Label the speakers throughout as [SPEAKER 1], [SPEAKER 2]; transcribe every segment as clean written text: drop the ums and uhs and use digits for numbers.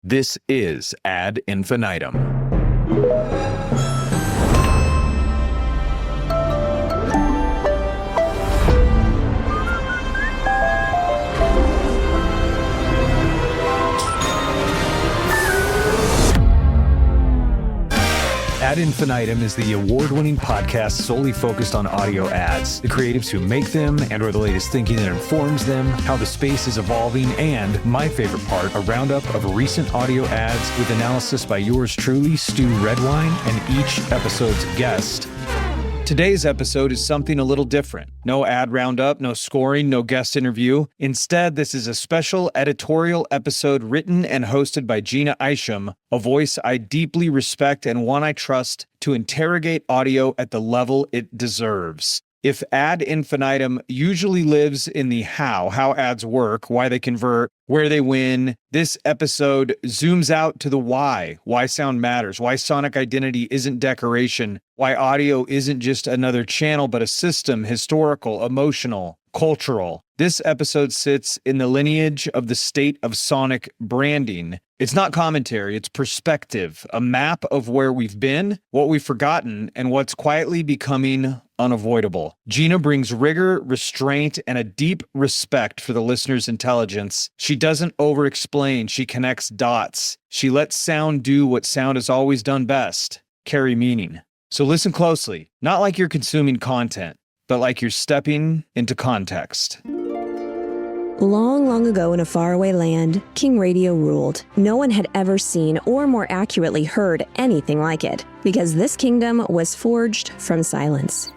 [SPEAKER 1] This is Ad Infinitum. Ad Infinitum is the award-winning podcast solely focused on audio ads, the creatives who make them and/or the latest thinking that informs them, how the space is evolving, and, my favorite part, a roundup of recent audio ads with analysis by yours truly, Stew Redwine, and each episode's guest. Today's episode is something a little different. No ad roundup, no scoring, no guest interview. Instead, this is a special editorial episode written and hosted by Jeanna Isham, a voice I deeply respect and one I trust to interrogate audio at the level it deserves. If Ad Infinitum usually lives in the how ads work, why they convert, where they win, this episode zooms out to the why sound matters, why sonic identity isn't decoration, why audio isn't just another channel, but a system, historical, emotional, cultural. This episode sits in the lineage of the state of sonic branding. It's not commentary, it's perspective, a map of where we've been, what we've forgotten, and what's quietly becoming unavoidable. Jeanna brings rigor, restraint, and a deep respect for the listener's intelligence. She doesn't over-explain, she connects dots. She lets sound do what sound has always done best, carry meaning. So listen closely, not like you're consuming content, but like you're stepping into context.
[SPEAKER 2] Long, long ago in a faraway land, King Radio ruled. No one had ever seen or more accurately heard anything like it, because this kingdom was forged from silence.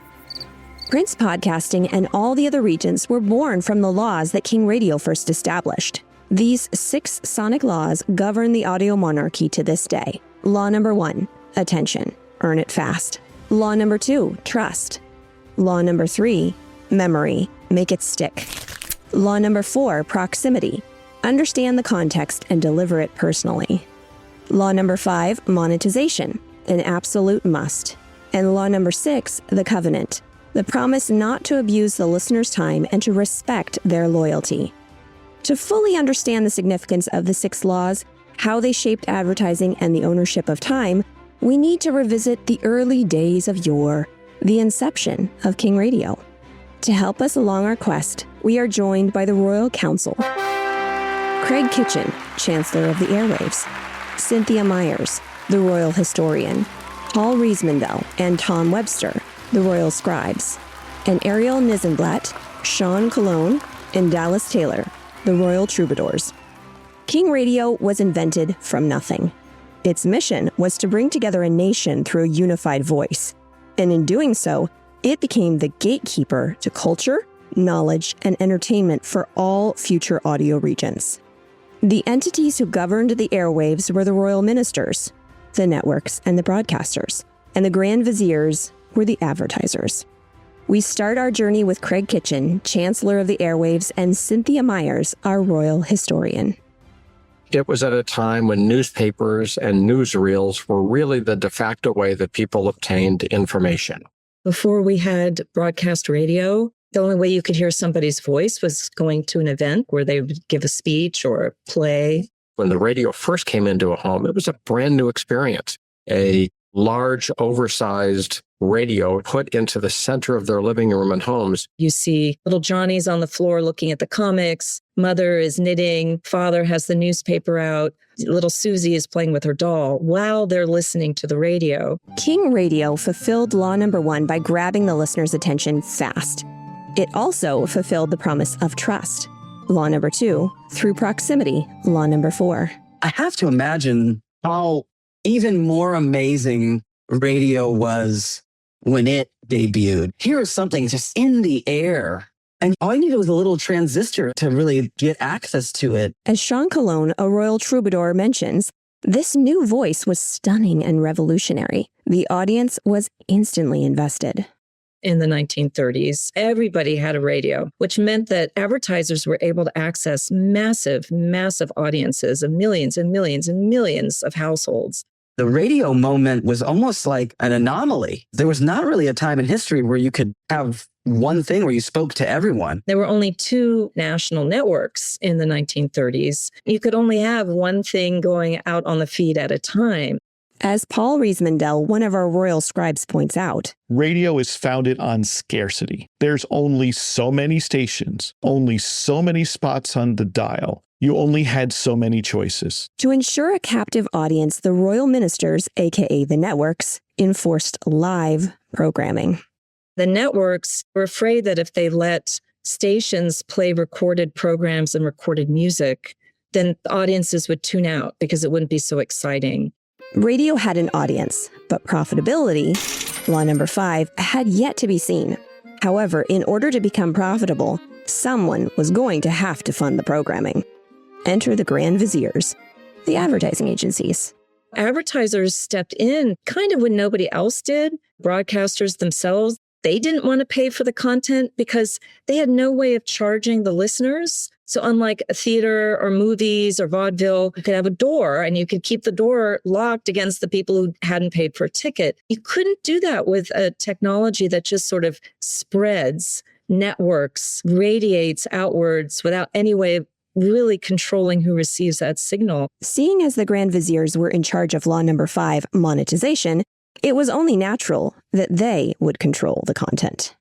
[SPEAKER 2] Prince podcasting and all the other regents were born from the laws that King Radio first established. These 6 sonic laws govern the audio monarchy to this day. Law number 1, attention, earn it fast. Law number 2, trust. Law number 3, memory, make it stick. Law number 4, proximity. Understand the context and deliver it personally. Law number 5, monetization, an absolute must. And law number 6, the covenant, the promise not to abuse the listener's time and to respect their loyalty. To fully understand the significance of the 6 laws, how they shaped advertising and the ownership of time, we need to revisit the early days of yore, the inception of King Radio. To help us along our quest, we are joined by the Royal Council. Craig Kitchen, Chancellor of the Airwaves. Cynthia Myers, the Royal Historian. Paul Riesmandel and Tom Webster, the Royal Scribes. And Ariel Nisenblatt, Sean Cologne, and Dallas Taylor, the Royal Troubadours. King Radio was invented from nothing. Its mission was to bring together a nation through a unified voice. And in doing so, it became the gatekeeper to culture, knowledge, and entertainment for all future audio regents. The entities who governed the airwaves were the royal ministers, the networks, and the broadcasters, and the grand viziers were the advertisers. We start our journey with Craig Kitchen, Chancellor of the Airwaves, and Cynthia Myers, our royal historian.
[SPEAKER 3] It was at a time when newspapers and newsreels were really the de facto way that people obtained information.
[SPEAKER 4] Before we had broadcast radio, the only way you could hear somebody's voice was going to an event where they would give a speech or a play.
[SPEAKER 3] When the radio first came into a home, it was a brand new experience. A large, oversized radio put into the center of their living room and homes.
[SPEAKER 4] You see little Johnny's on the floor looking at the comics. Mother is knitting. Father has the newspaper out. Little Susie is playing with her doll while they're listening to the radio.
[SPEAKER 2] King Radio fulfilled law number 1 by grabbing the listener's attention fast. It also fulfilled the promise of trust. Law number 2, through proximity. Law number 4.
[SPEAKER 5] I have to imagine how even more amazing radio was when it debuted. Here is something just in the air. And all you needed was a little transistor to really get access to it.
[SPEAKER 2] As Sean Cologne, a royal troubadour, mentions, this new voice was stunning and revolutionary. The audience was instantly invested.
[SPEAKER 4] In the 1930s, everybody had a radio, which meant that advertisers were able to access massive, massive audiences of millions and millions and millions of households.
[SPEAKER 5] The radio moment was almost like an anomaly. There was not really a time in history where you could have one thing where you spoke to everyone.
[SPEAKER 4] There were only 2 national networks in the 1930s. You could only have one thing going out on the feed at a time.
[SPEAKER 2] As Paul Riesmandel, one of our royal scribes, points out,
[SPEAKER 6] radio is founded on scarcity. There's only so many stations, only so many spots on the dial. You only had so many choices.
[SPEAKER 2] To ensure a captive audience, the royal ministers, aka the networks, enforced live programming.
[SPEAKER 4] The networks were afraid that if they let stations play recorded programs and recorded music, then audiences would tune out because it wouldn't be so exciting.
[SPEAKER 2] Radio had an audience, but profitability, law number 5, had yet to be seen. However, in order to become profitable, someone was going to have to fund the programming. Enter the Grand Viziers, the advertising agencies.
[SPEAKER 4] Advertisers stepped in kind of when nobody else did. Broadcasters themselves, they didn't want to pay for the content because they had no way of charging the listeners. So unlike a theater or movies or vaudeville, you could have a door and you could keep the door locked against the people who hadn't paid for a ticket. You couldn't do that with a technology that just sort of spreads, networks, radiates outwards without any way of really controlling who receives that signal.
[SPEAKER 2] Seeing as the Grand Viziers were in charge of law number 5, monetization, it was only natural that they would control the content.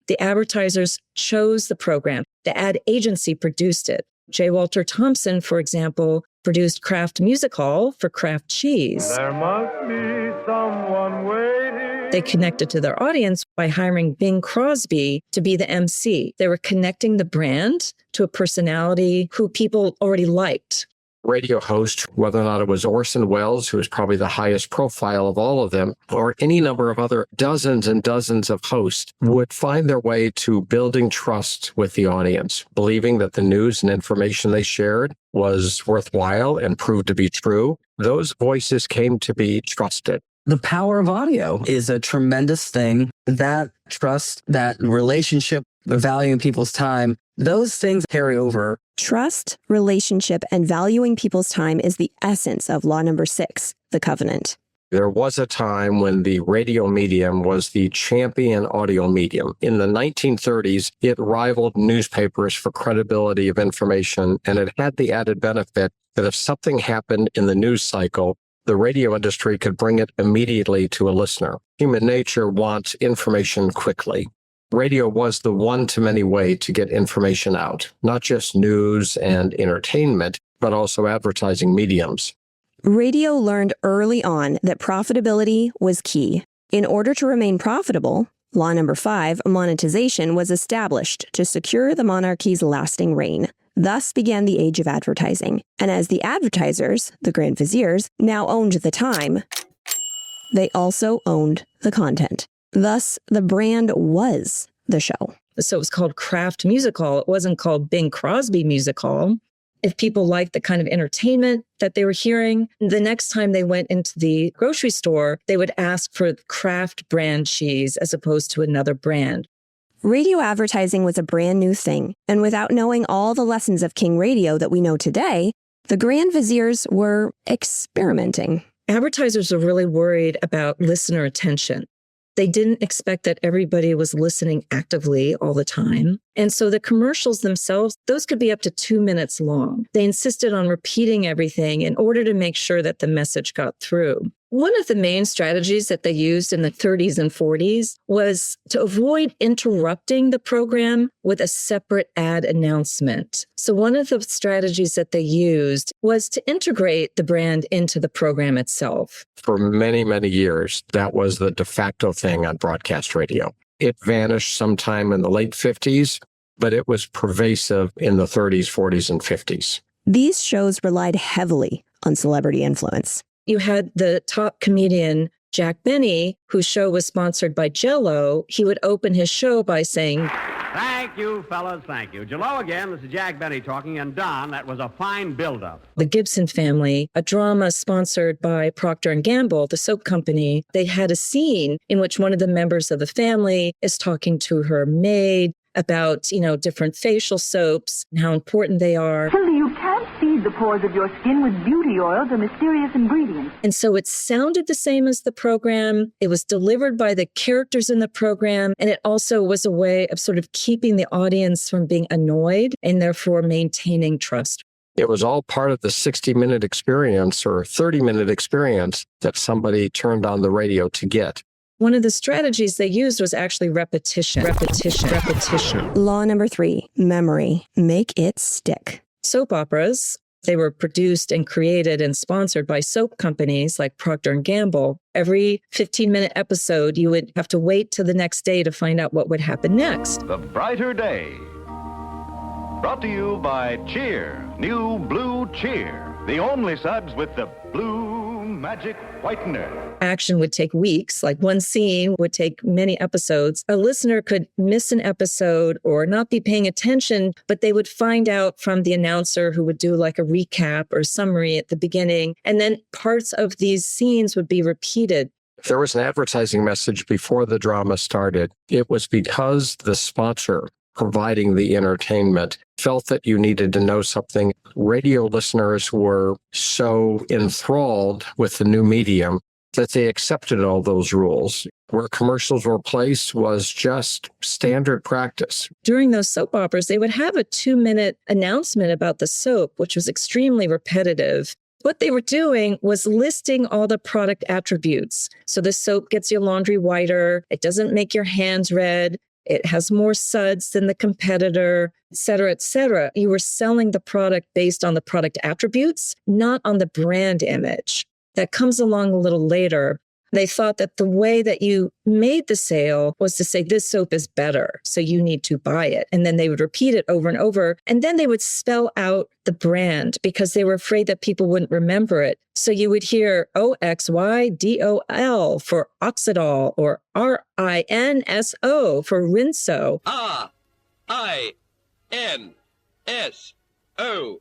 [SPEAKER 4] The advertisers chose the program. The ad agency produced it. J. Walter Thompson, for example, produced Kraft Music Hall for Kraft Cheese.
[SPEAKER 7] There must be someone waiting.
[SPEAKER 4] They connected to their audience by hiring Bing Crosby to be the MC. They were connecting the brand to a personality who people already liked.
[SPEAKER 3] Radio host, whether or not it was Orson Welles, who was probably the highest profile of all of them, or any number of other dozens and dozens of hosts, would find their way to building trust with the audience, believing that the news and information they shared was worthwhile and proved to be true. Those voices came to be trusted.
[SPEAKER 5] The power of audio is a tremendous thing. That trust, that relationship, the value in people's time, those things carry over.
[SPEAKER 2] Trust, relationship, and valuing people's time is the essence of law number 6, the covenant.
[SPEAKER 3] There was a time when the radio medium was the champion audio medium. In the 1930s, it rivaled newspapers for credibility of information, and it had the added benefit that if something happened in the news cycle, the radio industry could bring it immediately to a listener. Human nature wants information quickly. Radio was the one-to-many way to get information out, not just news and entertainment, but also advertising mediums.
[SPEAKER 2] Radio learned early on that profitability was key. In order to remain profitable, law number 5, monetization, was established to secure the monarchy's lasting reign. Thus began the age of advertising. And as the advertisers, the Grand Viziers, now owned the time, they also owned the content. Thus, the brand was the show.
[SPEAKER 4] So it was called Kraft Music Hall. It wasn't called Bing Crosby Music Hall. If people liked the kind of entertainment that they were hearing, the next time they went into the grocery store, they would ask for Kraft brand cheese as opposed to another brand.
[SPEAKER 2] Radio advertising was a brand new thing, and without knowing all the lessons of King Radio that we know today, the Grand Viziers were experimenting.
[SPEAKER 4] Advertisers are really worried about listener attention. They didn't expect that everybody was listening actively all the time. And so the commercials themselves, those could be up to 2 minutes long. They insisted on repeating everything in order to make sure that the message got through. One of the main strategies that they used in the 30s and 40s was to avoid interrupting the program with a separate ad announcement. So one of the strategies that they used was to integrate the brand into the program itself.
[SPEAKER 3] For many, many years, that was the de facto thing on broadcast radio. It vanished sometime in the late 50s, but it was pervasive in the 30s, 40s, and 50s.
[SPEAKER 2] These shows relied heavily on celebrity influence.
[SPEAKER 4] You had the top comedian, Jack Benny, whose show was sponsored by Jell-O. He would open his show by saying,
[SPEAKER 8] "Thank you, fellas, thank you. Jell-O again, this is Jack Benny talking, and Don, that was a fine build-up."
[SPEAKER 4] The Gibson Family, a drama sponsored by Procter & Gamble, the soap company, they had a scene in which one of the members of the family is talking to her maid about, different facial soaps and how important they are.
[SPEAKER 9] Well, you can't see feed the pores of your skin with beauty oils or mysterious ingredients.
[SPEAKER 4] And so it sounded the same as the program. It was delivered by the characters in the program. And it also was a way of sort of keeping the audience from being annoyed and therefore maintaining trust.
[SPEAKER 3] It was all part of the 60-minute experience or 30-minute experience that somebody turned on the radio to get.
[SPEAKER 4] One of the strategies they used was actually repetition.
[SPEAKER 2] Law number 3, memory. Make it stick.
[SPEAKER 4] Soap operas, they were produced and created and sponsored by soap companies like Procter & Gamble. Every 15-minute episode, you would have to wait till the next day to find out what would happen next.
[SPEAKER 10] The Brighter Day. Brought to you by Cheer, new Blue Cheer. The only suds with the blue magic whitener.
[SPEAKER 4] Action would take weeks, like one scene would take many episodes. A listener could miss an episode or not be paying attention, but they would find out from the announcer who would do like a recap or summary at the beginning. And then parts of these scenes would be repeated.
[SPEAKER 3] If there was an advertising message before the drama started, it was because the sponsor providing the entertainment felt that you needed to know something. Radio listeners were so enthralled with the new medium that they accepted all those rules. Where commercials were placed was just standard practice.
[SPEAKER 4] During those soap operas, they would have a 2-minute announcement about the soap, which was extremely repetitive. What they were doing was listing all the product attributes. So the soap gets your laundry whiter. It doesn't make your hands red. It has more suds than the competitor, et cetera, et cetera. You were selling the product based on the product attributes, not on the brand image. That comes along a little later. They thought that the way that you made the sale was to say, this soap is better, so you need to buy it. And then they would repeat it over and over. And then they would spell out the brand because they were afraid that people wouldn't remember it. So you would hear OXYDOL for Oxidol or RINSO for Rinso.
[SPEAKER 11] RINSO.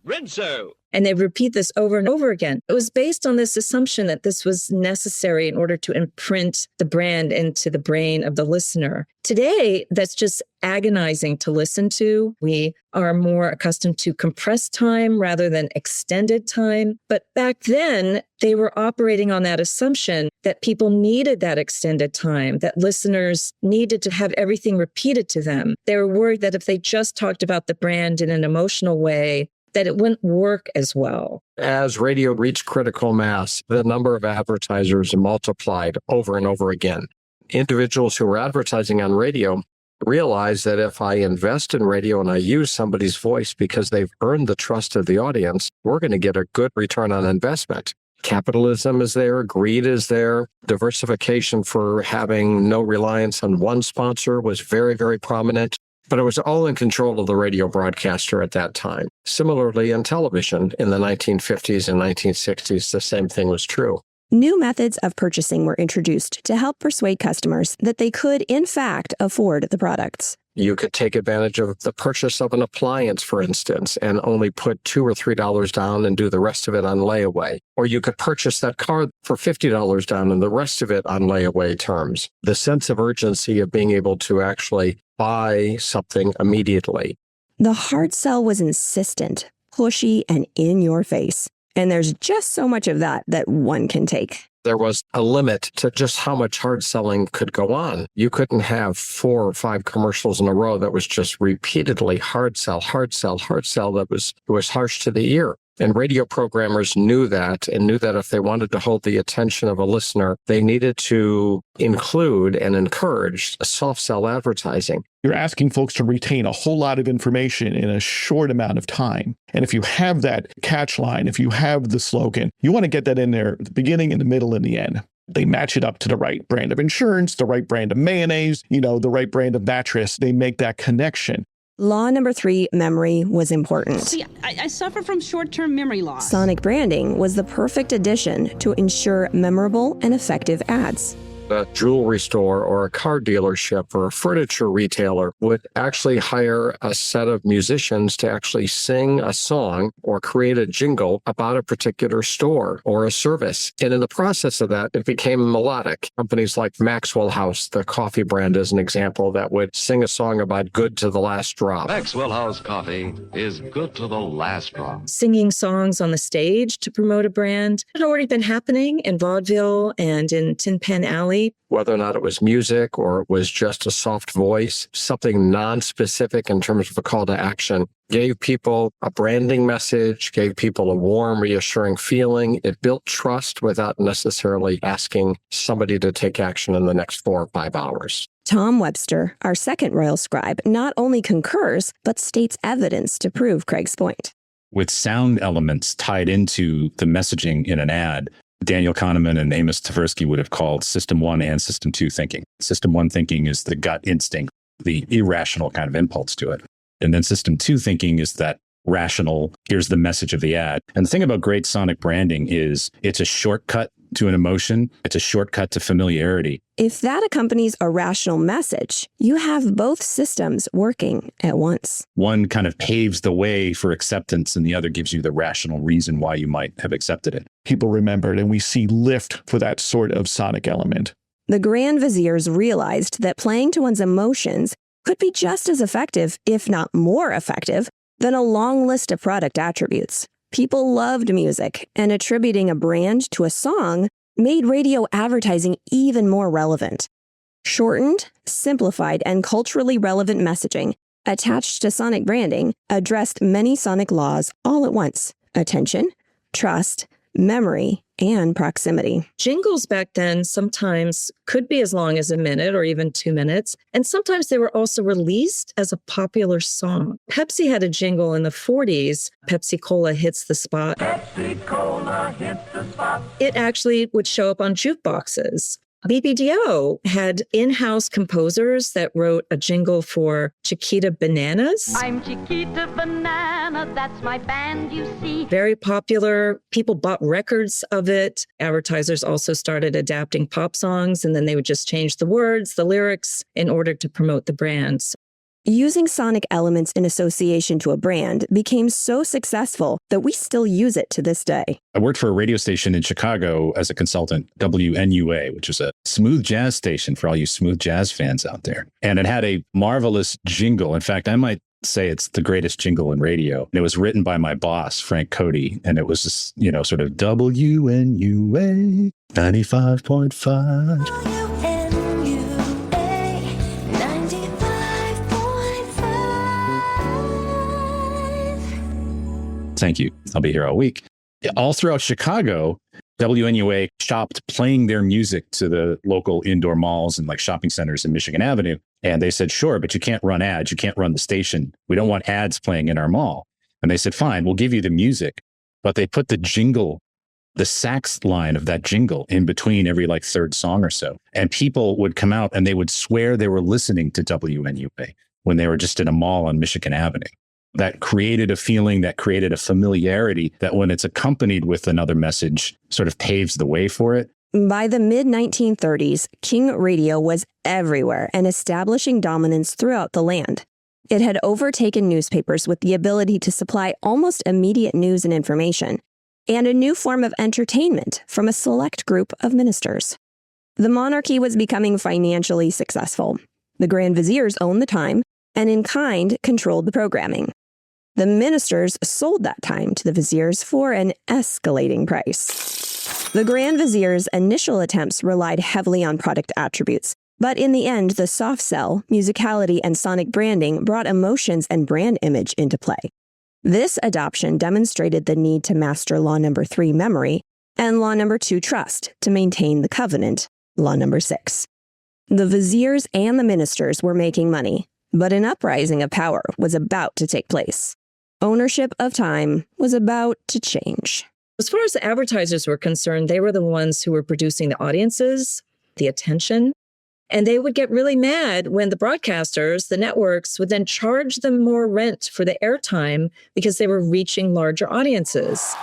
[SPEAKER 11] Rinso.
[SPEAKER 4] And they repeat this over and over again. It was based on this assumption that this was necessary in order to imprint the brand into the brain of the listener. Today, that's just agonizing to listen to. We are more accustomed to compressed time rather than extended time. But back then, they were operating on that assumption that people needed that extended time, that listeners needed to have everything repeated to them. They were worried that if they just talked about the brand in an emotional way, that it wouldn't work as well.
[SPEAKER 3] As radio reached critical mass, the number of advertisers multiplied over and over again. Individuals who were advertising on radio realized that if I invest in radio and I use somebody's voice because they've earned the trust of the audience, we're going to get a good return on investment. Capitalism is there, greed is there, diversification for having no reliance on one sponsor was very, very prominent. But it was all in control of the radio broadcaster at that time. Similarly, in television in the 1950s and 1960s, the same thing was true.
[SPEAKER 2] New methods of purchasing were introduced to help persuade customers that they could, in fact, afford the products.
[SPEAKER 3] You could take advantage of the purchase of an appliance, for instance, and only put $2 or $3 down and do the rest of it on layaway. Or you could purchase that car for $50 down and the rest of it on layaway terms. The sense of urgency of being able to actually buy something immediately.
[SPEAKER 2] The hard sell was insistent, pushy, and in your face. And there's just so much of that one can take.
[SPEAKER 3] There was a limit to just how much hard selling could go on. You couldn't have 4 or 5 commercials in a row that was just repeatedly hard sell, hard sell, hard sell. It was harsh to the ear. And radio programmers knew that and knew that if they wanted to hold the attention of a listener, they needed to include and encourage soft sell advertising.
[SPEAKER 6] You're asking folks to retain a whole lot of information in a short amount of time. And if you have that catch line, if you have the slogan, you want to get that in there at the beginning, in the middle, and the end. They match it up to the right brand of insurance, the right brand of mayonnaise, the right brand of mattress. They make that connection.
[SPEAKER 2] Law number 3, memory was important.
[SPEAKER 12] See, I suffer from short-term memory loss.
[SPEAKER 2] Sonic branding was the perfect addition to ensure memorable and effective ads.
[SPEAKER 3] A jewelry store or a car dealership or a furniture retailer would actually hire a set of musicians to actually sing a song or create a jingle about a particular store or a service. And in the process of that, it became melodic. Companies like Maxwell House, the coffee brand is an example, that would sing a song about good to the last drop.
[SPEAKER 10] Maxwell House coffee is good to the last drop.
[SPEAKER 4] Singing songs on the stage to promote a brand had already been happening in vaudeville and in Tin Pan Alley.
[SPEAKER 3] Whether or not it was music or it was just a soft voice, something non-specific in terms of a call to action, gave people a branding message, gave people a warm, reassuring feeling. It built trust without necessarily asking somebody to take action in the next 4 or 5 hours.
[SPEAKER 2] Tom Webster, our second royal scribe, not only concurs, but states evidence to prove Craig's point.
[SPEAKER 13] With sound elements tied into the messaging in an ad, Daniel Kahneman and Amos Tversky would have called System 1 and System 2 thinking. System 1 thinking is the gut instinct, the irrational kind of impulse to it. And then System 2 thinking is that rational, here's the message of the ad. And the thing about great sonic branding is it's a shortcut to an emotion. It's a shortcut to familiarity.
[SPEAKER 2] If that accompanies a rational message, you have both systems working at once.
[SPEAKER 13] One kind of paves the way for acceptance, and the other gives you the rational reason why you might have accepted it.
[SPEAKER 6] People remember it, and we see lift for that sort of sonic element.
[SPEAKER 2] The Grand Viziers realized that playing to one's emotions could be just as effective, if not more effective, than a long list of product attributes. People loved music, and attributing a brand to a song made radio advertising even more relevant. Shortened, simplified, and culturally relevant messaging attached to sonic branding addressed many sonic laws all at once: attention, trust, memory, and proximity.
[SPEAKER 4] Jingles back then sometimes could be as long as a minute or even 2 minutes, and sometimes they were also released as a popular song. Pepsi had a jingle in the 40s, Pepsi Cola Hits the Spot.
[SPEAKER 7] Pepsi Cola hits the spot.
[SPEAKER 4] It actually would show up on jukeboxes. BBDO had in-house composers that wrote a jingle for Chiquita Bananas.
[SPEAKER 14] I'm Chiquita Banana, that's my band, you see.
[SPEAKER 4] Very popular. People bought records of it. Advertisers also started adapting pop songs, and then they would just change the words, the lyrics, in order to promote the brands.
[SPEAKER 2] Using sonic elements in association to a brand became so successful that we still use it to this day.
[SPEAKER 13] I worked for a radio station in Chicago as a consultant, WNUA, which is a smooth jazz station for all you smooth jazz fans out there. And it had a marvelous jingle. In fact, I might say it's the greatest jingle in radio. And it was written by my boss, Frank Cody. And it was just, sort of WNUA 95.5. Thank you. I'll be here all week. All throughout Chicago, WNUA stopped playing their music to the local indoor malls and like shopping centers in Michigan Avenue. And they said, sure, but you can't run ads. You can't run the station. We don't want ads playing in our mall. And they said, fine, we'll give you the music. But they put the jingle, the sax line of that jingle in between every like third song or so. And people would come out and they would swear they were listening to WNUA when they were just in a mall on Michigan Avenue. That created a feeling, that created a familiarity that when it's accompanied with another message sort of paves the way for it.
[SPEAKER 2] By the mid-1930s, King Radio was everywhere and establishing dominance throughout the land. It had overtaken newspapers with the ability to supply almost immediate news and information, and a new form of entertainment from a select group of ministers. The monarchy was becoming financially successful. The Grand Viziers owned the time, and in kind controlled the programming. The ministers sold that time to the viziers for an escalating price. The Grand Vizier's initial attempts relied heavily on product attributes, but in the end, the soft sell, musicality, and sonic branding brought emotions and brand image into play. This adoption demonstrated the need to master Law Number 3, memory, and Law Number 2, trust, to maintain the covenant, Law Number 6. The viziers and the ministers were making money, but an uprising of power was about to take place. Ownership of time was about to change.
[SPEAKER 4] As far as the advertisers were concerned, they were the ones who were producing the audiences, the attention, and they would get really mad when the broadcasters, the networks, would then charge them more rent for the airtime because they were reaching larger audiences.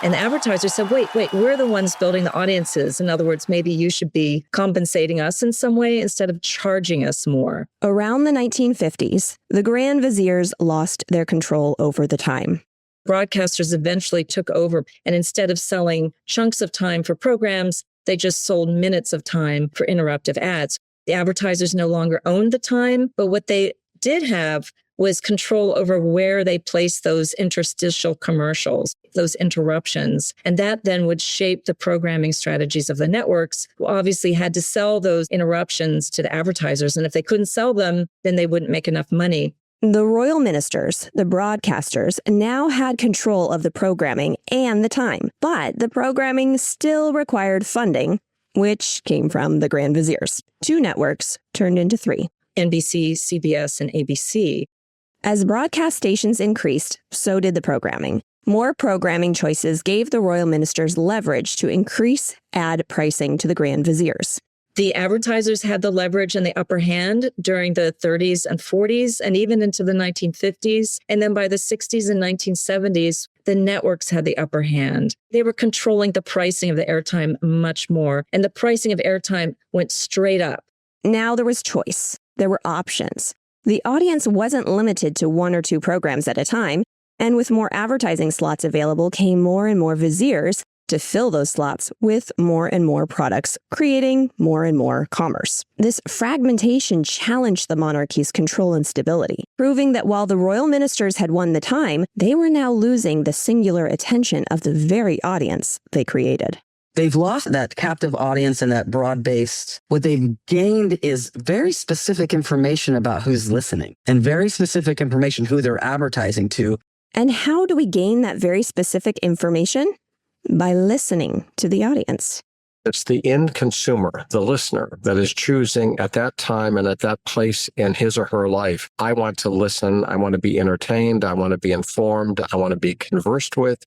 [SPEAKER 4] And the advertisers said, wait, we're the ones building the audiences. In other words, maybe you should be compensating us in some way instead of charging us more.
[SPEAKER 2] Around the 1950s, the Grand Viziers lost their control over the time.
[SPEAKER 4] Broadcasters eventually took over, and instead of selling chunks of time for programs, they just sold minutes of time for interruptive ads. The advertisers no longer owned the time, but what they did have was control over where they placed those interstitial commercials, those interruptions. And that then would shape the programming strategies of the networks, who obviously had to sell those interruptions to the advertisers. And if they couldn't sell them, then they wouldn't make enough money.
[SPEAKER 2] The royal ministers, the broadcasters, now had control of the programming and the time, but the programming still required funding, which came from the Grand Viziers. 2 networks turned into 3.
[SPEAKER 4] NBC, CBS, and ABC.
[SPEAKER 2] As broadcast stations increased, so did the programming. More programming choices gave the royal ministers leverage to increase ad pricing to the Grand Viziers.
[SPEAKER 4] The advertisers had the leverage and the upper hand during the 30s and 40s and even into the 1950s. And then by the 60s and 1970s, the networks had the upper hand. They were controlling the pricing of the airtime much more. And the pricing of airtime went straight up.
[SPEAKER 2] Now there was choice. There were options. The audience wasn't limited to 1 or 2 programs at a time. And with more advertising slots available came more and more viziers to fill those slots with more and more products, creating more and more commerce. This fragmentation challenged the monarchy's control and stability, proving that while the royal ministers had won the time, they were now losing the singular attention of the very audience they created.
[SPEAKER 5] They've lost that captive audience and that broad-based. What they've gained is very specific information about who's listening and very specific information who they're advertising to.
[SPEAKER 2] And how do we gain that very specific information? By listening to the audience.
[SPEAKER 3] It's the end consumer, the listener, that is choosing at that time and at that place in his or her life. I want to listen. I want to be entertained. I want to be informed. I want to be conversed with.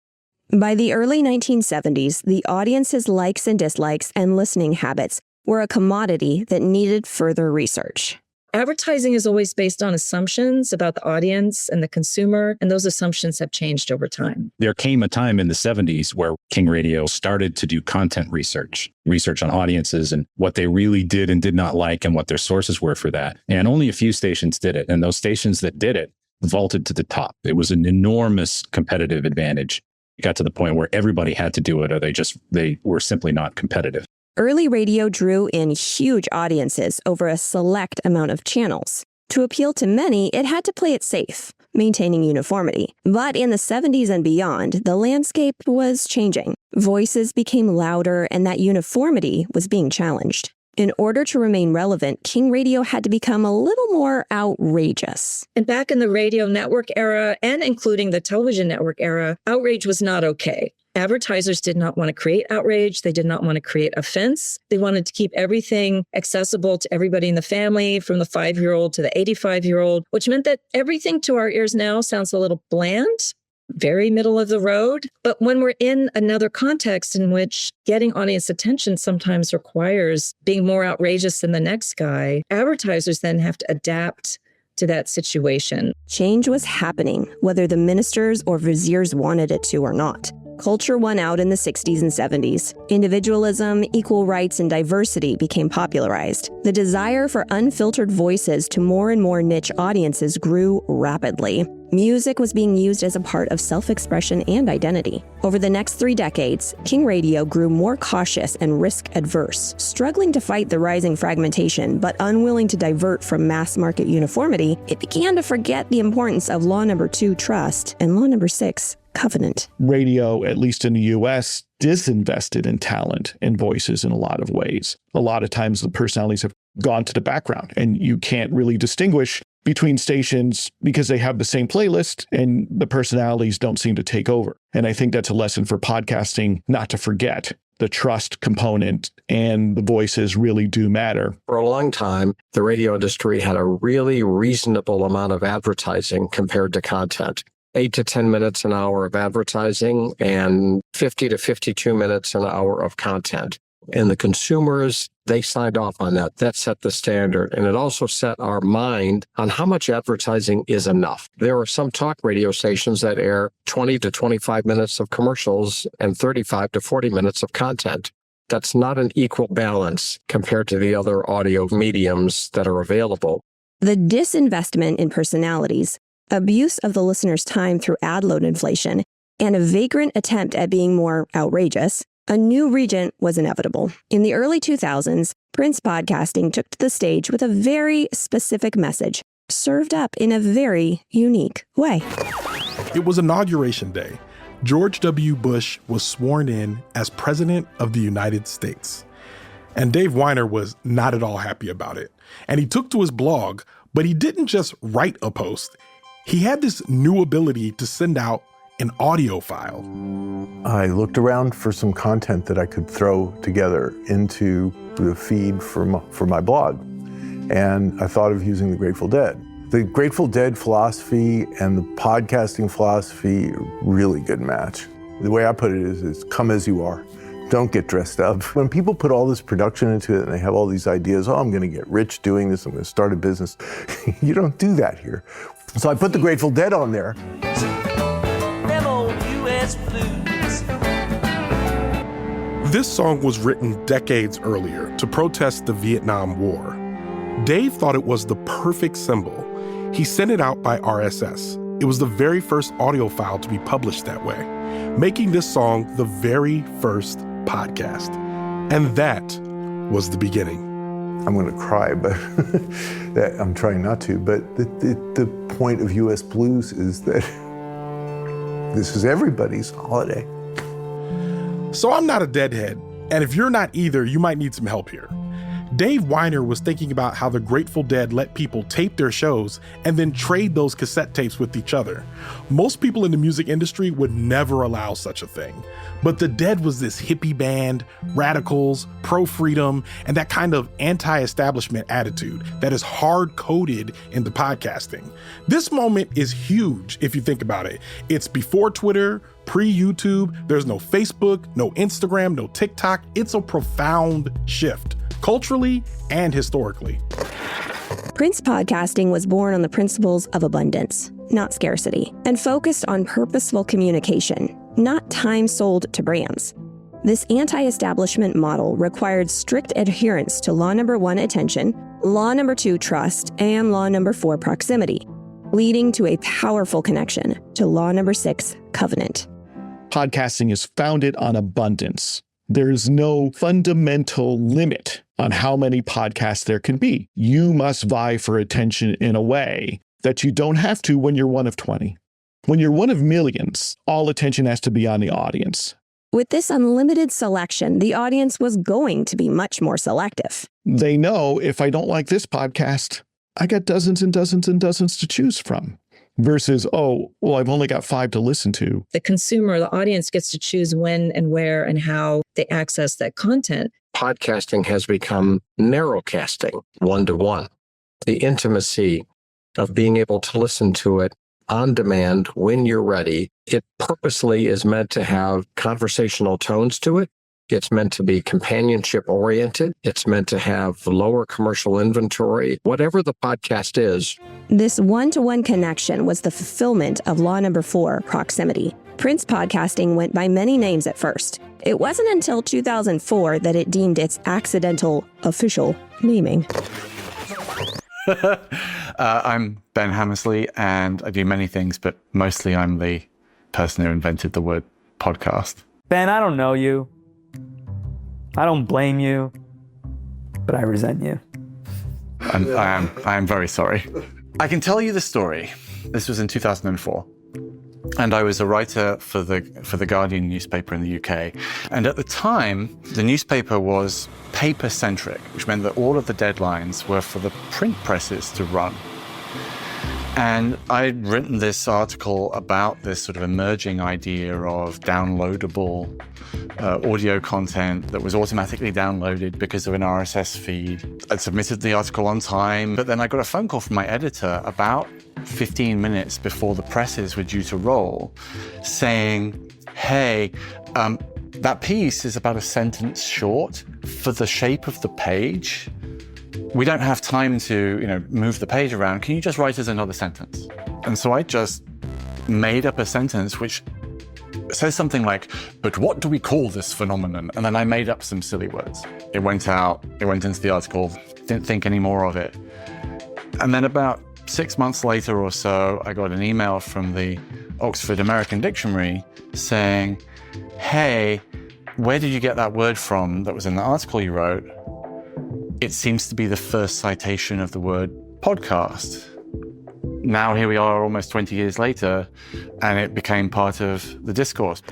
[SPEAKER 2] By the early 1970s, the audience's likes and dislikes and listening habits were a commodity that needed further research.
[SPEAKER 4] Advertising is always based on assumptions about the audience and the consumer, and those assumptions have changed over time.
[SPEAKER 13] There came a time in the 70s where King Radio started to do content research on audiences and what they really did and did not like and what their sources were for that. And only a few stations did it. And those stations that did it vaulted to the top. It was an enormous competitive advantage. It got to the point where everybody had to do it or they were simply not competitive.
[SPEAKER 2] Early radio drew in huge audiences over a select amount of channels. To appeal to many, it had to play it safe, maintaining uniformity. But in the 70s and beyond, the landscape was changing. Voices became louder, and that uniformity was being challenged. In order to remain relevant, King Radio had to become a little more outrageous.
[SPEAKER 4] And back in the radio network era, and including the television network era, outrage was not okay. Advertisers did not want to create outrage. They did not want to create offense. They wanted to keep everything accessible to everybody in the family, from the 5-year-old to the 85-year-old, which meant that everything to our ears now sounds a little bland, very middle of the road. But when we're in another context in which getting audience attention sometimes requires being more outrageous than the next guy, advertisers then have to adapt to that situation.
[SPEAKER 2] Change was happening, whether the ministers or viziers wanted it to or not. Culture won out in the 60s and 70s. Individualism, equal rights, and diversity became popularized. The desire for unfiltered voices to more and more niche audiences grew rapidly. Music was being used as a part of self-expression and identity. Over the next 3 decades, King Radio grew more cautious and risk-adverse, struggling to fight the rising fragmentation, but unwilling to divert from mass-market uniformity. It began to forget the importance of Law Number 2, trust, and Law Number 6, covenant.
[SPEAKER 6] Radio, at least in the US, disinvested in talent and voices in a lot of ways. A lot of times the personalities have gone to the background, and you can't really distinguish between stations because they have the same playlist and the personalities don't seem to take over. And I think that's a lesson for podcasting, not to forget the trust component, and the voices really do matter.
[SPEAKER 3] For a long time, the radio industry had a really reasonable amount of advertising compared to content. 8 to 10 minutes an hour of advertising and 50 to 52 minutes an hour of content. And the consumers, they signed off on that. That set the standard. And it also set our mind on how much advertising is enough. There are some talk radio stations that air 20 to 25 minutes of commercials and 35 to 40 minutes of content. That's not an equal balance compared to the other audio mediums that are available.
[SPEAKER 2] The disinvestment in personalities, abuse of the listener's time through ad load inflation, and a vagrant attempt at being more outrageous, a new regent was inevitable. In the early 2000s, Prince podcasting took to the stage with a very specific message, served up in a very unique way.
[SPEAKER 15] It was Inauguration Day. George W. Bush was sworn in as President of the United States. And Dave Weiner was not at all happy about it. And he took to his blog, but he didn't just write a post. He had this new ability to send out an audio file.
[SPEAKER 16] I looked around for some content that I could throw together into the feed for my blog. And I thought of using the Grateful Dead. The Grateful Dead philosophy and the podcasting philosophy, really good match. The way I put it is come as you are. Don't get dressed up. When people put all this production into it and they have all these ideas, I'm going to get rich doing this, I'm going to start a business. You don't do that here. So I put the Grateful Dead on there.
[SPEAKER 15] This song was written decades earlier to protest the Vietnam War. Dave thought it was the perfect symbol. He sent it out by RSS. It was the very first audio file to be published that way, making this song the very first podcast. And that was the beginning.
[SPEAKER 16] I'm going to cry, but I'm trying not to. But the point of US Blues is that this is everybody's holiday.
[SPEAKER 15] So I'm not a deadhead, and if you're not either, you might need some help here. Dave Weiner was thinking about how the Grateful Dead let people tape their shows and then trade those cassette tapes with each other. Most people in the music industry would never allow such a thing. But the Dead was this hippie band, radicals, pro-freedom, and that kind of anti-establishment attitude that is hard-coded into podcasting. This moment is huge if you think about it. It's before Twitter, pre-YouTube, there's no Facebook, no Instagram, no TikTok. It's a profound shift, culturally and historically.
[SPEAKER 2] Prince podcasting was born on the principles of abundance, not scarcity, and focused on purposeful communication, not time sold to brands. This anti-establishment model required strict adherence to law number 1, attention, law number 2, trust, and law number 4, proximity, leading to a powerful connection to law number 6, covenant.
[SPEAKER 6] Podcasting is founded on abundance. There's no fundamental limit on how many podcasts there can be. You must vie for attention in a way that you don't have to when you're one of 20. When you're one of millions, all attention has to be on the audience.
[SPEAKER 2] With this unlimited selection, the audience was going to be much more selective.
[SPEAKER 6] They know if I don't like this podcast, I got dozens and dozens and dozens to choose from. Versus, I've only got 5 to listen to.
[SPEAKER 4] The consumer, the audience gets to choose when and where and how they access that content.
[SPEAKER 3] Podcasting has become narrowcasting, one-to-one. The intimacy of being able to listen to it on demand when you're ready. It purposely is meant to have conversational tones to it. It's meant to be companionship-oriented. It's meant to have lower commercial inventory, whatever the podcast is.
[SPEAKER 2] This one-to-one connection was the fulfillment of law number 4, proximity. Prince podcasting went by many names at first. It wasn't until 2004 that it deemed its accidental official naming.
[SPEAKER 17] I'm Ben Hammersley, and I do many things, but mostly I'm the person who invented the word podcast.
[SPEAKER 18] Ben, I don't know you. I don't blame you, but I resent you.
[SPEAKER 17] And I am very sorry. I can tell you the story. This was in 2004. And I was a writer for the Guardian newspaper in the UK. And at the time, the newspaper was paper-centric, which meant that all of the deadlines were for the print presses to run. And I'd written this article about this sort of emerging idea of downloadable audio content that was automatically downloaded because of an RSS feed. I'd submitted the article on time, but then I got a phone call from my editor about 15 minutes before the presses were due to roll, saying, hey, that piece is about a sentence short. for the shape of the page, we don't have time to, move the page around. Can you just write us another sentence? And so I just made up a sentence which says something like, but what do we call this phenomenon? And then I made up some silly words. It went out, it went into the article, didn't think any more of it. And then about 6 months later or so, I got an email from the Oxford American Dictionary saying, hey, where did you get that word from that was in the article you wrote? It seems to be the first citation of the word podcast. Now here we are almost 20 years later, and it became part of the discourse.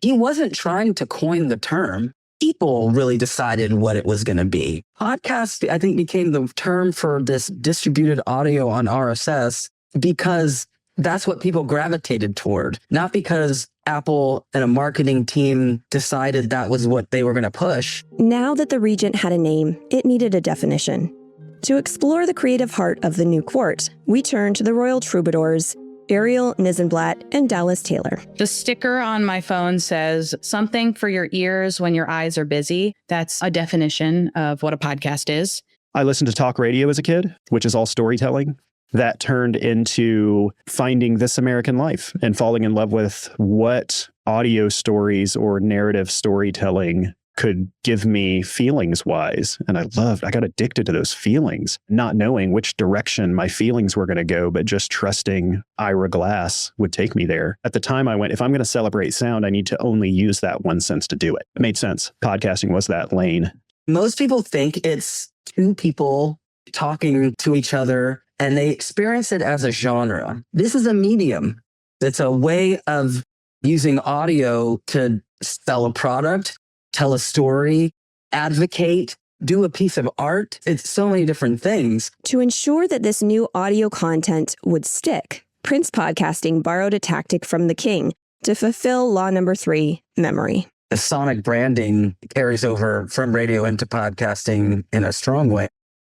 [SPEAKER 5] He wasn't trying to coin the term. People really decided what it was going to be. Podcast, I think, became the term for this distributed audio on RSS because that's what people gravitated toward, not because Apple and a marketing team decided that was what they were going to push.
[SPEAKER 2] Now that the Regent had a name, it needed a definition. To explore the creative heart of the new court, we turn to the royal troubadours, Ariel Nisenblatt and Dallas Taylor.
[SPEAKER 12] The sticker on my phone says, something for your ears when your eyes are busy. That's a definition of what a podcast is.
[SPEAKER 19] I listened to talk radio as a kid, which is all storytelling. That turned into finding This American Life and falling in love with what audio stories or narrative storytelling could give me feelings-wise. And I got addicted to those feelings, not knowing which direction my feelings were going to go, but just trusting Ira Glass would take me there. At the time I went, if I'm going to celebrate sound, I need to only use that one sense to do it. It made sense. Podcasting was that lane.
[SPEAKER 5] Most people think it's two people talking to each other, and they experience it as a genre. This is a medium. It's a way of using audio to sell a product, tell a story, advocate, do a piece of art. It's so many different things.
[SPEAKER 2] To ensure that this new audio content would stick, Prince Podcasting borrowed a tactic from the king to fulfill law number 3, memory.
[SPEAKER 5] The sonic branding carries over from radio into podcasting in a strong way.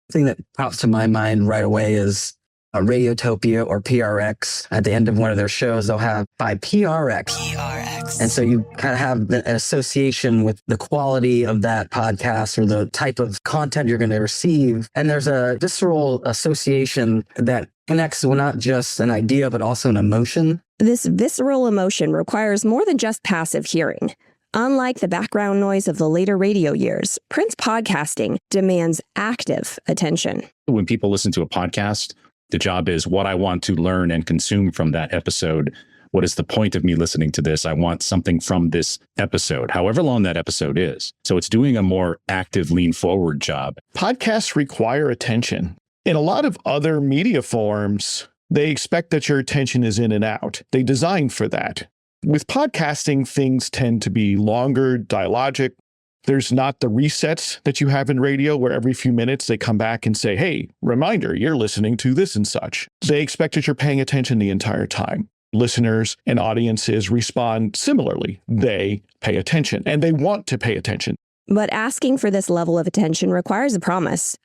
[SPEAKER 5] The thing that pops to my mind right away is Radiotopia or PRX. At the end of one of their shows, they'll have by PRX. And so you kind of have an association with the quality of that podcast or the type of content you're going to receive. And there's a visceral association that connects with not just an idea, but also an emotion.
[SPEAKER 2] This visceral emotion requires more than just passive hearing. Unlike the background noise of the later radio years, Prince Podcasting demands active attention.
[SPEAKER 13] When people listen to a podcast, the job is what I want to learn and consume from that episode. What is the point of me listening to this? I want something from this episode, however long that episode is. So it's doing a more active, lean forward job.
[SPEAKER 6] Podcasts require attention. In a lot of other media forms, they expect that your attention is in and out. They design for that. With podcasting, things tend to be longer, dialogic. There's not the resets that you have in radio where every few minutes they come back and say, hey, reminder, you're listening to this and such. They expect that you're paying attention the entire time. Listeners and audiences respond similarly. They pay attention and they want to pay attention.
[SPEAKER 2] But asking for this level of attention requires a promise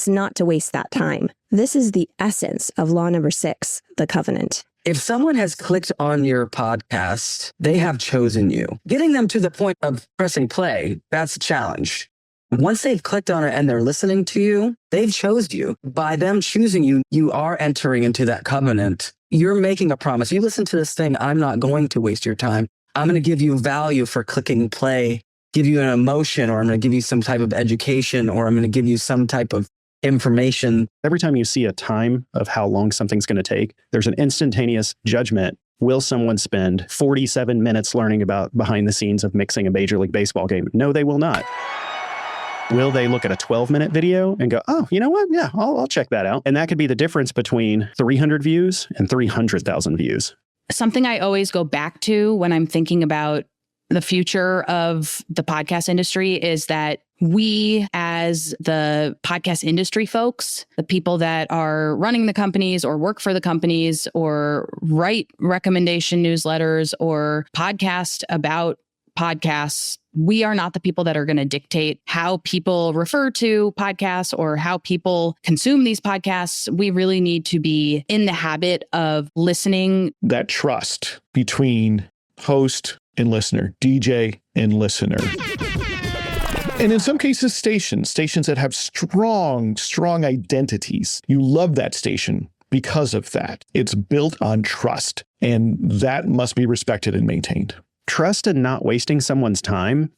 [SPEAKER 2] not to waste that time. This is the essence of law number 6, the covenant.
[SPEAKER 5] If someone has clicked on your podcast, they have chosen you. Getting them to the point of pressing play, that's a challenge. Once they've clicked on it and they're listening to you, they've chose you. By them choosing you, you are entering into that covenant. You're making a promise. You listen to this thing, I'm not going to waste your time. I'm going to give you value for clicking play, give you an emotion, or I'm going to give you some type of education, or I'm going to give you some type of information.
[SPEAKER 19] Every time you see a time of how long something's going to take, there's an instantaneous judgment. Will someone spend 47 minutes learning about behind the scenes of mixing a Major League Baseball game? No, they will not. Will they look at a 12-minute video and go, oh, you know what? Yeah, I'll check that out. And that could be the difference between 300 views and 300,000 views.
[SPEAKER 12] Something I always go back to when I'm thinking about the future of the podcast industry is that we, as the podcast industry folks, the people that are running the companies or work for the companies or write recommendation newsletters or podcast about podcasts, we are not the people that are going to dictate how people refer to podcasts or how people consume these podcasts. We really need to be in the habit of listening.
[SPEAKER 6] That trust between host and listener, DJ and listener. And in some cases, stations that have strong identities. You love that station because of that. It's built on trust, and that must be respected and maintained.
[SPEAKER 19] Trust and not wasting someone's time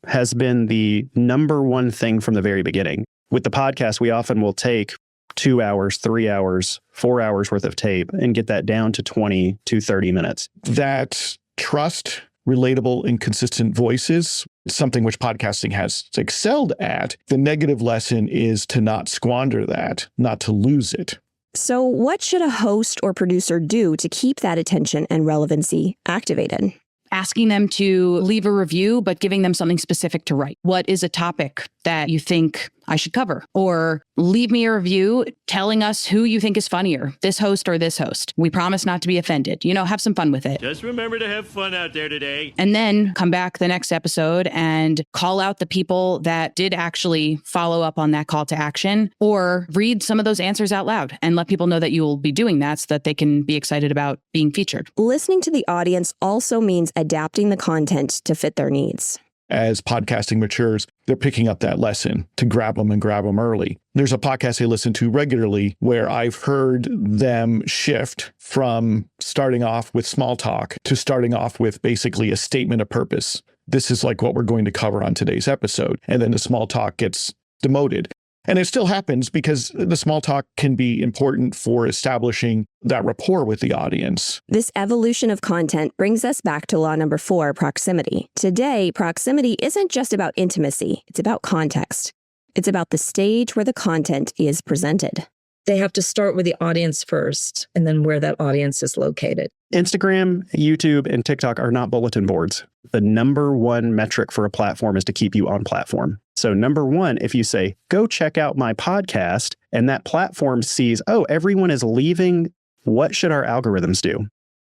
[SPEAKER 19] has been the number one thing from the very beginning. With the podcast, we often will take 2 hours, 3 hours, 4 hours worth of tape and get that down to 20 to 30 minutes.
[SPEAKER 6] That trust, relatable and consistent voices, something which podcasting has excelled at. The negative lesson is to not squander that, not to lose it.
[SPEAKER 2] So what should a host or producer do to keep that attention and relevancy activated?
[SPEAKER 12] Asking them to leave a review, but giving them something specific to write. What is a topic that you think I should cover? Or leave me a review telling us who you think is funnier, this host or this host. We promise not to be offended. Have some fun with it.
[SPEAKER 11] Just remember to have fun out there today.
[SPEAKER 12] And then come back the next episode and call out the people that did actually follow up on that call to action, or read some of those answers out loud and let people know that you will be doing that so that they can be excited about being featured.
[SPEAKER 2] Listening to the audience also means adapting the content to fit their needs.
[SPEAKER 6] As podcasting matures, they're picking up that lesson to grab them early. There's a podcast I listen to regularly where I've heard them shift from starting off with small talk to starting off with basically a statement of purpose. This is like what we're going to cover on today's episode. And then the small talk gets demoted. And it still happens because the small talk can be important for establishing that rapport with the audience.
[SPEAKER 2] This evolution of content brings us back to law number 4, proximity. Today, proximity isn't just about intimacy, it's about context. It's about the stage where the content is presented.
[SPEAKER 4] They have to start with the audience first and then where that audience is located.
[SPEAKER 19] Instagram, YouTube, and TikTok are not bulletin boards. The number one metric for a platform is to keep you on platform. So number one, if you say, go check out my podcast, and that platform sees, oh, everyone is leaving, what should our algorithms do?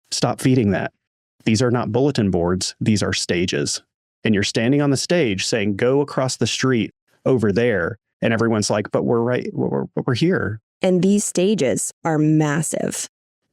[SPEAKER 19] Stop feeding that. These are not bulletin boards. These are stages. And you're standing on the stage saying, go across the street over there. And everyone's like, but we're here.
[SPEAKER 2] And these stages are massive.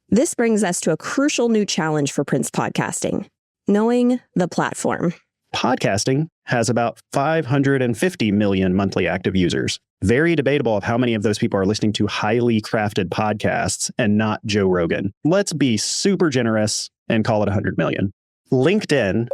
[SPEAKER 2] This brings us to a crucial new challenge for Prince podcasting, knowing the platform.
[SPEAKER 19] Podcasting has about 550 million monthly active users. Very debatable of how many of those people are listening to highly crafted podcasts and not Joe Rogan. Let's be super generous and call it 100 million. LinkedIn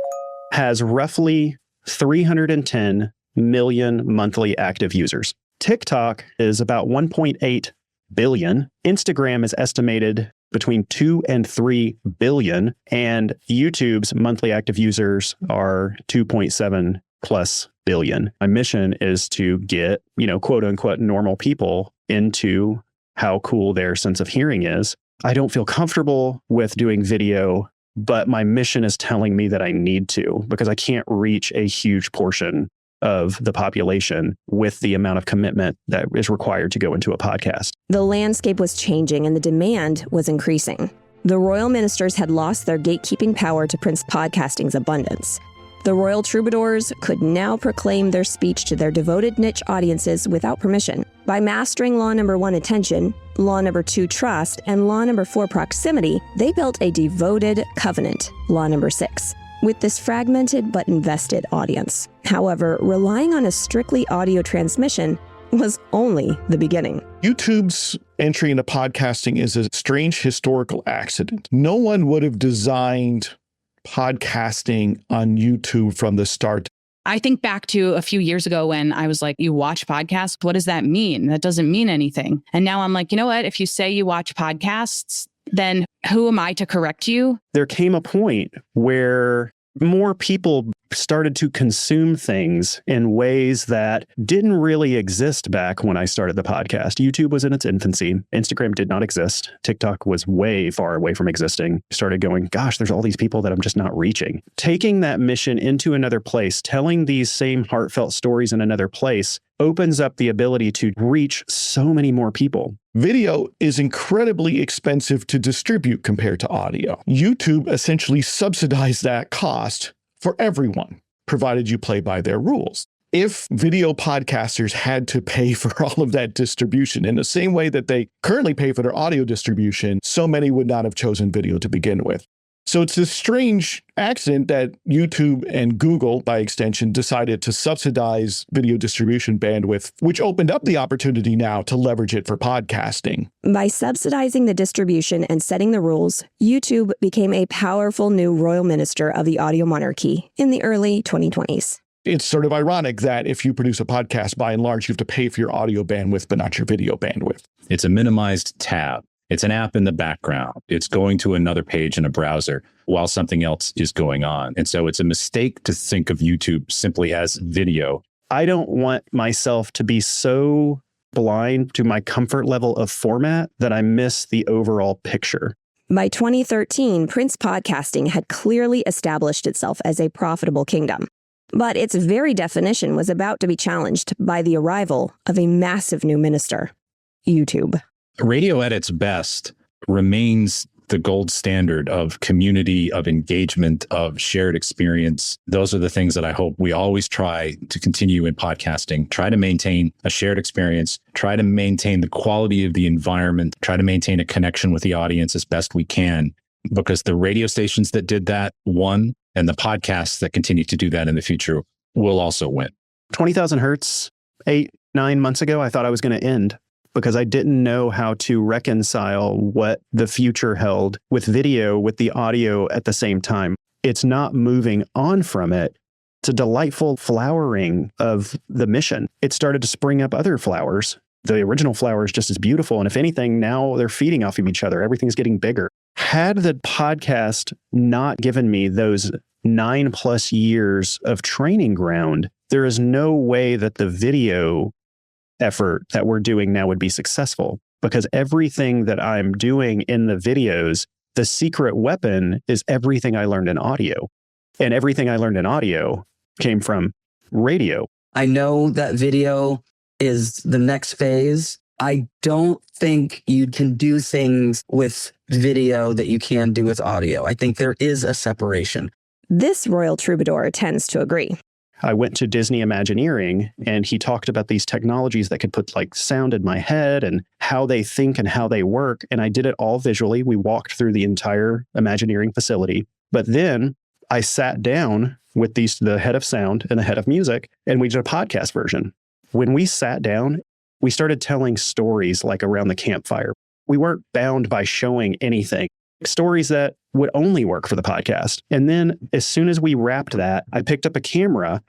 [SPEAKER 19] has roughly 310 million monthly active users. TikTok is about 1.8 billion. Instagram is estimated between 2 and 3 billion. And YouTube's monthly active users are 2.7 plus billion. My mission is to get, quote unquote, normal people into how cool their sense of hearing is. I don't feel comfortable with doing video, but my mission is telling me that I need to, because I can't reach a huge portion of the population with the amount of commitment that is required to go into a podcast.
[SPEAKER 2] The landscape was changing and the demand was increasing. The royal ministers had lost their gatekeeping power to Prince podcasting's abundance. The royal troubadours could now proclaim their speech to their devoted niche audiences without permission. By mastering law number 1, attention, law number 2, trust, and law number 4, proximity, they built a devoted covenant, law number 6. With this fragmented but invested audience. However, relying on a strictly audio transmission was only the beginning.
[SPEAKER 6] YouTube's entry into podcasting is a strange historical accident. No one would have designed podcasting on YouTube from the start.
[SPEAKER 12] I think back to a few years ago when I was like, you watch podcasts? What does that mean? That doesn't mean anything. And now I'm like, you know what? If you say you watch podcasts, then who am I to correct you?
[SPEAKER 19] There came a point where more people started to consume things in ways that didn't really exist back when I started the podcast. YouTube was in its infancy. Instagram did not exist. TikTok was way far away from existing. Started going, gosh, there's all these people that I'm just not reaching. Taking that mission into another place, telling these same heartfelt stories in another place opens up the ability to reach so many more people.
[SPEAKER 6] Video is incredibly expensive to distribute compared to audio. YouTube essentially subsidized that cost for everyone, provided you play by their rules. If video podcasters had to pay for all of that distribution in the same way that they currently pay for their audio distribution, so many would not have chosen video to begin with. So it's this strange accident that YouTube and Google, by extension, decided to subsidize video distribution bandwidth, which opened up the opportunity now to leverage it for podcasting.
[SPEAKER 2] By subsidizing the distribution and setting the rules, YouTube became a powerful new royal minister of the audio monarchy in the early 2020s.
[SPEAKER 6] It's sort of ironic that if you produce a podcast, by and large, you have to pay for your audio bandwidth, but not your video bandwidth.
[SPEAKER 13] It's a minimized tab. It's an app in the background. It's going to another page in a browser while something else is going on. And so it's a mistake to think of YouTube simply as video.
[SPEAKER 19] I don't want myself to be so blind to my comfort level of format that I miss the overall picture.
[SPEAKER 2] By 2013, Prince Podcasting had clearly established itself as a profitable kingdom. But its very definition was about to be challenged by the arrival of a massive new minister, YouTube.
[SPEAKER 13] Radio at its best remains the gold standard of community, of engagement, of shared experience. Those are the things that I hope we always try to continue in podcasting. Try to maintain a shared experience, try to maintain the quality of the environment, try to maintain a connection with the audience as best we can, because the radio stations that did that won, and the podcasts that continue to do that in the future will also win.
[SPEAKER 19] 20,000 hertz, 8-9 months ago, I thought I was going to end, because I didn't know how to reconcile what the future held with video, with the audio at the same time. It's not moving on from it. It's a delightful flowering of the mission. It started to spring up other flowers. The original flower is just as beautiful. And if anything, now they're feeding off of each other. Everything's getting bigger. Had the podcast not given me those 9+ years of training ground, there is no way that the video effort that we're doing now would be successful, because everything that I'm doing in the videos, the secret weapon is everything I learned in audio. And everything I learned in audio came from radio.
[SPEAKER 5] I know that video is the next phase. I don't think you can do things with video that you can do with audio. I think there is a separation.
[SPEAKER 2] This royal troubadour tends to agree.
[SPEAKER 19] I went to Disney Imagineering, and he talked about these technologies that could put like sound in my head and how they think and how they work. And I did it all visually. We walked through the entire Imagineering facility. But then I sat down with the head of sound and the head of music, and we did a podcast version. When we sat down, we started telling stories like around the campfire. We weren't bound by showing anything. Stories that would only work for the podcast. And then as soon as we wrapped that, I picked up a camera,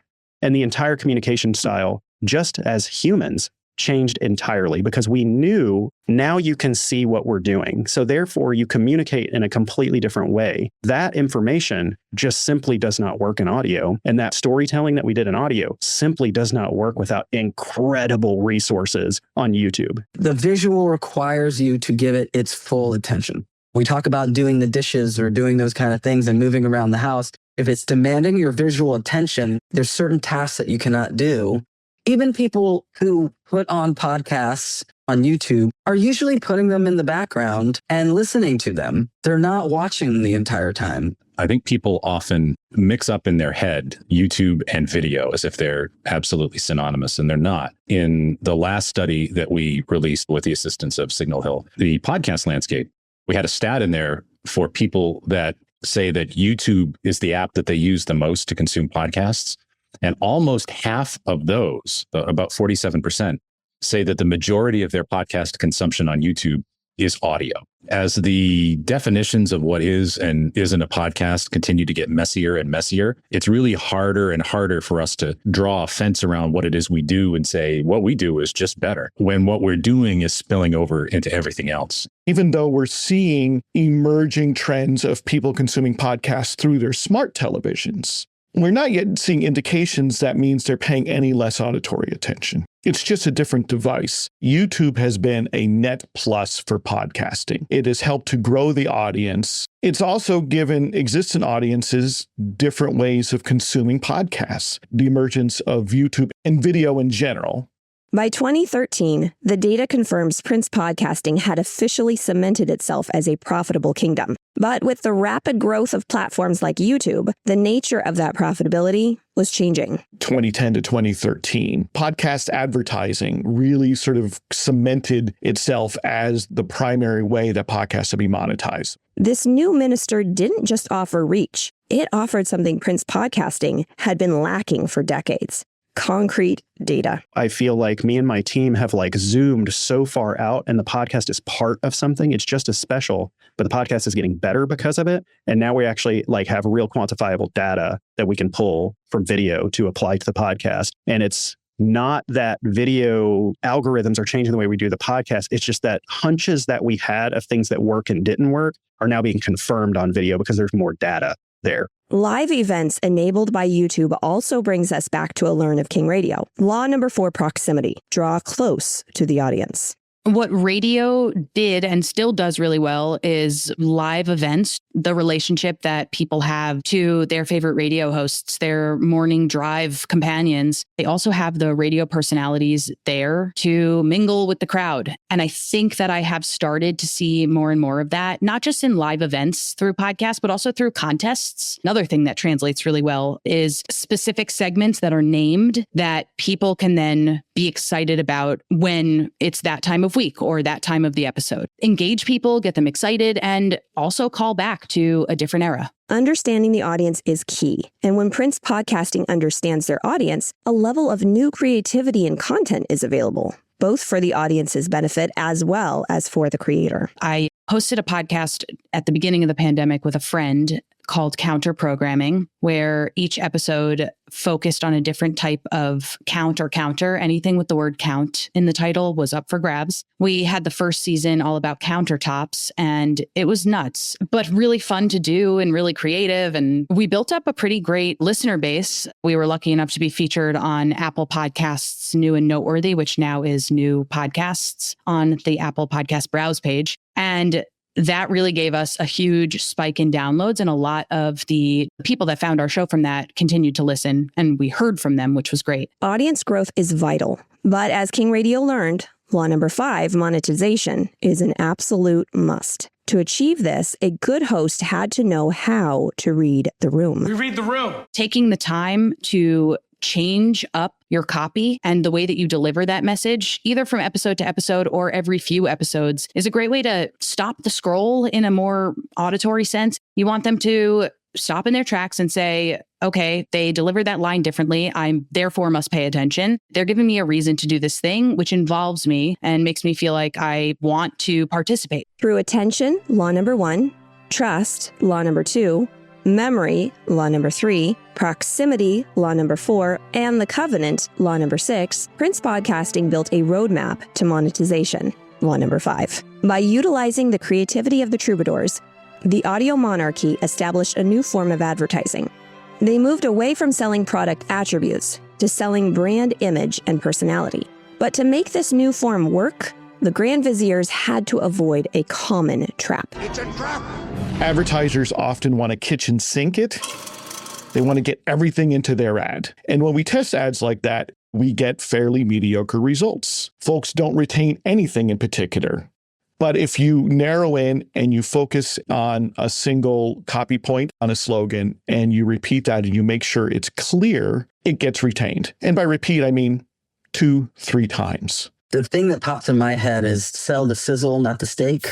[SPEAKER 19] and the entire communication style, just as humans, changed entirely, because we knew now you can see what we're doing. So therefore you communicate in a completely different way. That information just simply does not work in audio. And that storytelling that we did in audio simply does not work without incredible resources on YouTube.
[SPEAKER 5] The visual requires you to give it its full attention. We talk about doing the dishes or doing those kind of things and moving around the house. If it's demanding your visual attention, there's certain tasks that you cannot do. Even people who put on podcasts on YouTube are usually putting them in the background and listening to them. They're not watching them the entire time.
[SPEAKER 13] I think people often mix up in their head YouTube and video as if they're absolutely synonymous, and they're not. In the last study that we released with the assistance of Signal Hill, the podcast landscape, we had a stat in there for people that say that YouTube is the app that they use the most to consume podcasts. And almost half of those, about 47%, say that the majority of their podcast consumption on YouTube is audio. As the definitions of what is and isn't a podcast continue to get messier and messier, it's really harder and harder for us to draw a fence around what it is we do and say what we do is just better, when what we're doing is spilling over into everything else.
[SPEAKER 6] Even though we're seeing emerging trends of people consuming podcasts through their smart televisions, we're not yet seeing indications that means they're paying any less auditory attention. It's just a different device. YouTube has been a net plus for podcasting. It has helped to grow the audience. It's also given existing audiences different ways of consuming podcasts, the emergence of YouTube and video in general.
[SPEAKER 2] By 2013, the data confirms Prince Podcasting had officially cemented itself as a profitable kingdom. But with the rapid growth of platforms like YouTube, the nature of that profitability was changing.
[SPEAKER 6] 2010 to 2013, podcast advertising really sort of cemented itself as the primary way that podcasts should be monetized.
[SPEAKER 2] This new minister didn't just offer reach. It offered something Prince podcasting had been lacking for decades: concrete data.
[SPEAKER 19] I feel like me and my team have zoomed so far out, and the podcast is part of something. It's just as special, but the podcast is getting better because of it. And now we actually have real quantifiable data that we can pull from video to apply to the podcast. And it's not that video algorithms are changing the way we do the podcast. It's just that hunches that we had of things that work and didn't work are now being confirmed on video because there's more data there.
[SPEAKER 2] Live events enabled by YouTube also brings us back to a learn of King Radio. Law number 4, proximity. Draw close to the audience.
[SPEAKER 12] What radio did and still does really well is live events, the relationship that people have to their favorite radio hosts, their morning drive companions. They also have the radio personalities there to mingle with the crowd. And I think that I have started to see more and more of that, not just in live events through podcasts, but also through contests. Another thing that translates really well is specific segments that are named that people can then be excited about when it's that time of week or that time of the episode. Engage people, get them excited, and also call back to a different era.
[SPEAKER 2] Understanding the audience is key. And when Prince Podcasting understands their audience, a level of new creativity and content is available, both for the audience's benefit as well as for the creator.
[SPEAKER 12] I hosted a podcast at the beginning of the pandemic with a friend called Counter Programming, where each episode focused on a different type of count or counter. Anything with the word count in the title was up for grabs. We had the first season all about countertops, and it was nuts, but really fun to do and really creative. And we built up a pretty great listener base. We were lucky enough to be featured on Apple Podcasts New and Noteworthy, which now is New Podcasts, on the Apple Podcast Browse page. And that really gave us a huge spike in downloads, and a lot of the people that found our show from that continued to listen, and we heard from them, which was great.
[SPEAKER 2] Audience growth is vital, but as King Radio learned, law number 5, monetization, is an absolute must. To achieve this, a good host had to know how to read the room.
[SPEAKER 11] We read the room.
[SPEAKER 12] Taking the time to change up your copy and the way that you deliver that message, either from episode to episode or every few episodes, is a great way to stop the scroll in a more auditory sense. You want them to stop in their tracks and say, okay, they delivered that line differently. I therefore must pay attention. They're giving me a reason to do this thing, which involves me and makes me feel like I want to participate.
[SPEAKER 2] Through attention, law number 1, trust, law number 2, memory, law number 3, proximity, law number 4, and the covenant, law number 6, Prince Podcasting built a roadmap to monetization, law number 5. By utilizing the creativity of the troubadours, the audio monarchy established a new form of advertising. They moved away from selling product attributes to selling brand image and personality. But to make this new form work, the Grand Viziers had to avoid a common trap.
[SPEAKER 11] It's a trap.
[SPEAKER 6] Advertisers often want to kitchen sink it. They want to get everything into their ad. And when we test ads like that, we get fairly mediocre results. Folks don't retain anything in particular. But if you narrow in and you focus on a single copy point on a slogan and you repeat that and you make sure it's clear, it gets retained. And by repeat, I mean 2-3 times.
[SPEAKER 5] The thing that pops in my head is sell the sizzle, not the steak.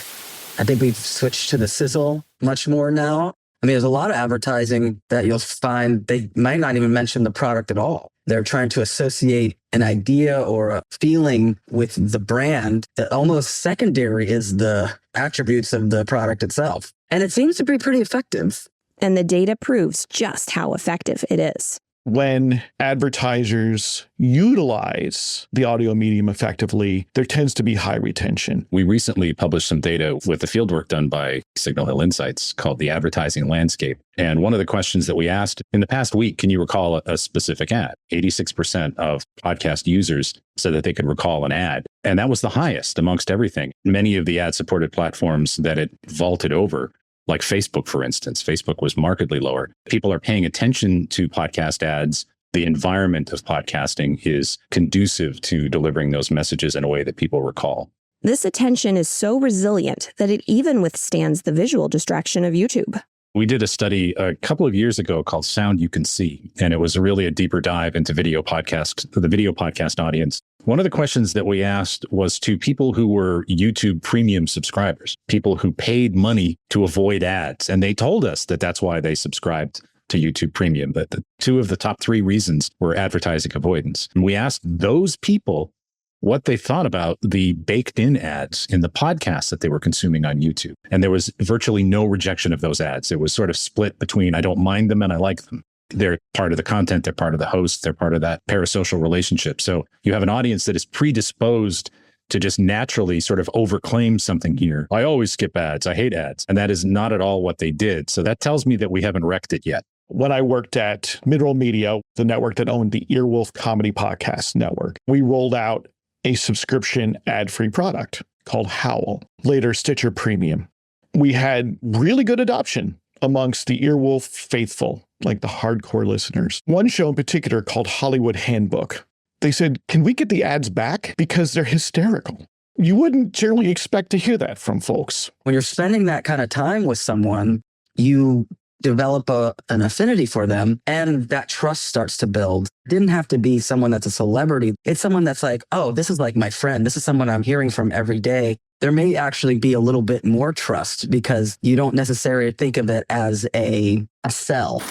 [SPEAKER 5] I think we've switched to the sizzle much more now. I mean, there's a lot of advertising that you'll find they might not even mention the product at all. They're trying to associate an idea or a feeling with the brand that almost secondary is the attributes of the product itself. And it seems to be pretty effective.
[SPEAKER 2] And the data proves just how effective it is.
[SPEAKER 6] When advertisers utilize the audio medium effectively, there tends to be high retention.
[SPEAKER 13] We recently published some data with the fieldwork done by Signal Hill Insights called the advertising landscape. And one of the questions that we asked in the past week, can you recall a specific ad? 86% of podcast users said that they could recall an ad. And that was the highest amongst everything. Many of the ad-supported platforms that it vaulted over, like Facebook, for instance, Facebook was markedly lower. People are paying attention to podcast ads. The environment of podcasting is conducive to delivering those messages in a way that people recall.
[SPEAKER 2] This attention is so resilient that it even withstands the visual distraction of YouTube.
[SPEAKER 13] We did a study a couple of years ago called Sound You Can See, and it was really a deeper dive into the video podcast audience. One of the questions that we asked was to people who were YouTube premium subscribers, people who paid money to avoid ads. And they told us that that's why they subscribed to YouTube Premium, that the two of the top 3 reasons were advertising avoidance. And we asked those people what they thought about the baked in ads in the podcasts that they were consuming on YouTube. And there was virtually no rejection of those ads. It was sort of split between I don't mind them and I like them. They're part of the content, they're part of the host, they're part of that parasocial relationship. So you have an audience that is predisposed to just naturally sort of overclaim something here. I always skip ads, I hate ads. And that is not at all what they did. So that tells me that we haven't wrecked it yet.
[SPEAKER 6] When I worked at Midroll Media, the network that owned the Earwolf Comedy Podcast Network, we rolled out a subscription ad-free product called Howl, later Stitcher Premium. We had really good adoption amongst the Earwolf faithful, like the hardcore listeners. One show in particular called Hollywood Handbook. They said, can we get the ads back? Because they're hysterical. You wouldn't generally expect to hear that from folks.
[SPEAKER 5] When you're spending that kind of time with someone, you develop an affinity for them, and that trust starts to build. It didn't have to be someone that's a celebrity. It's someone that's like, oh, this is like my friend. This is someone I'm hearing from every day. There may actually be a little bit more trust because you don't necessarily think of it as a sell.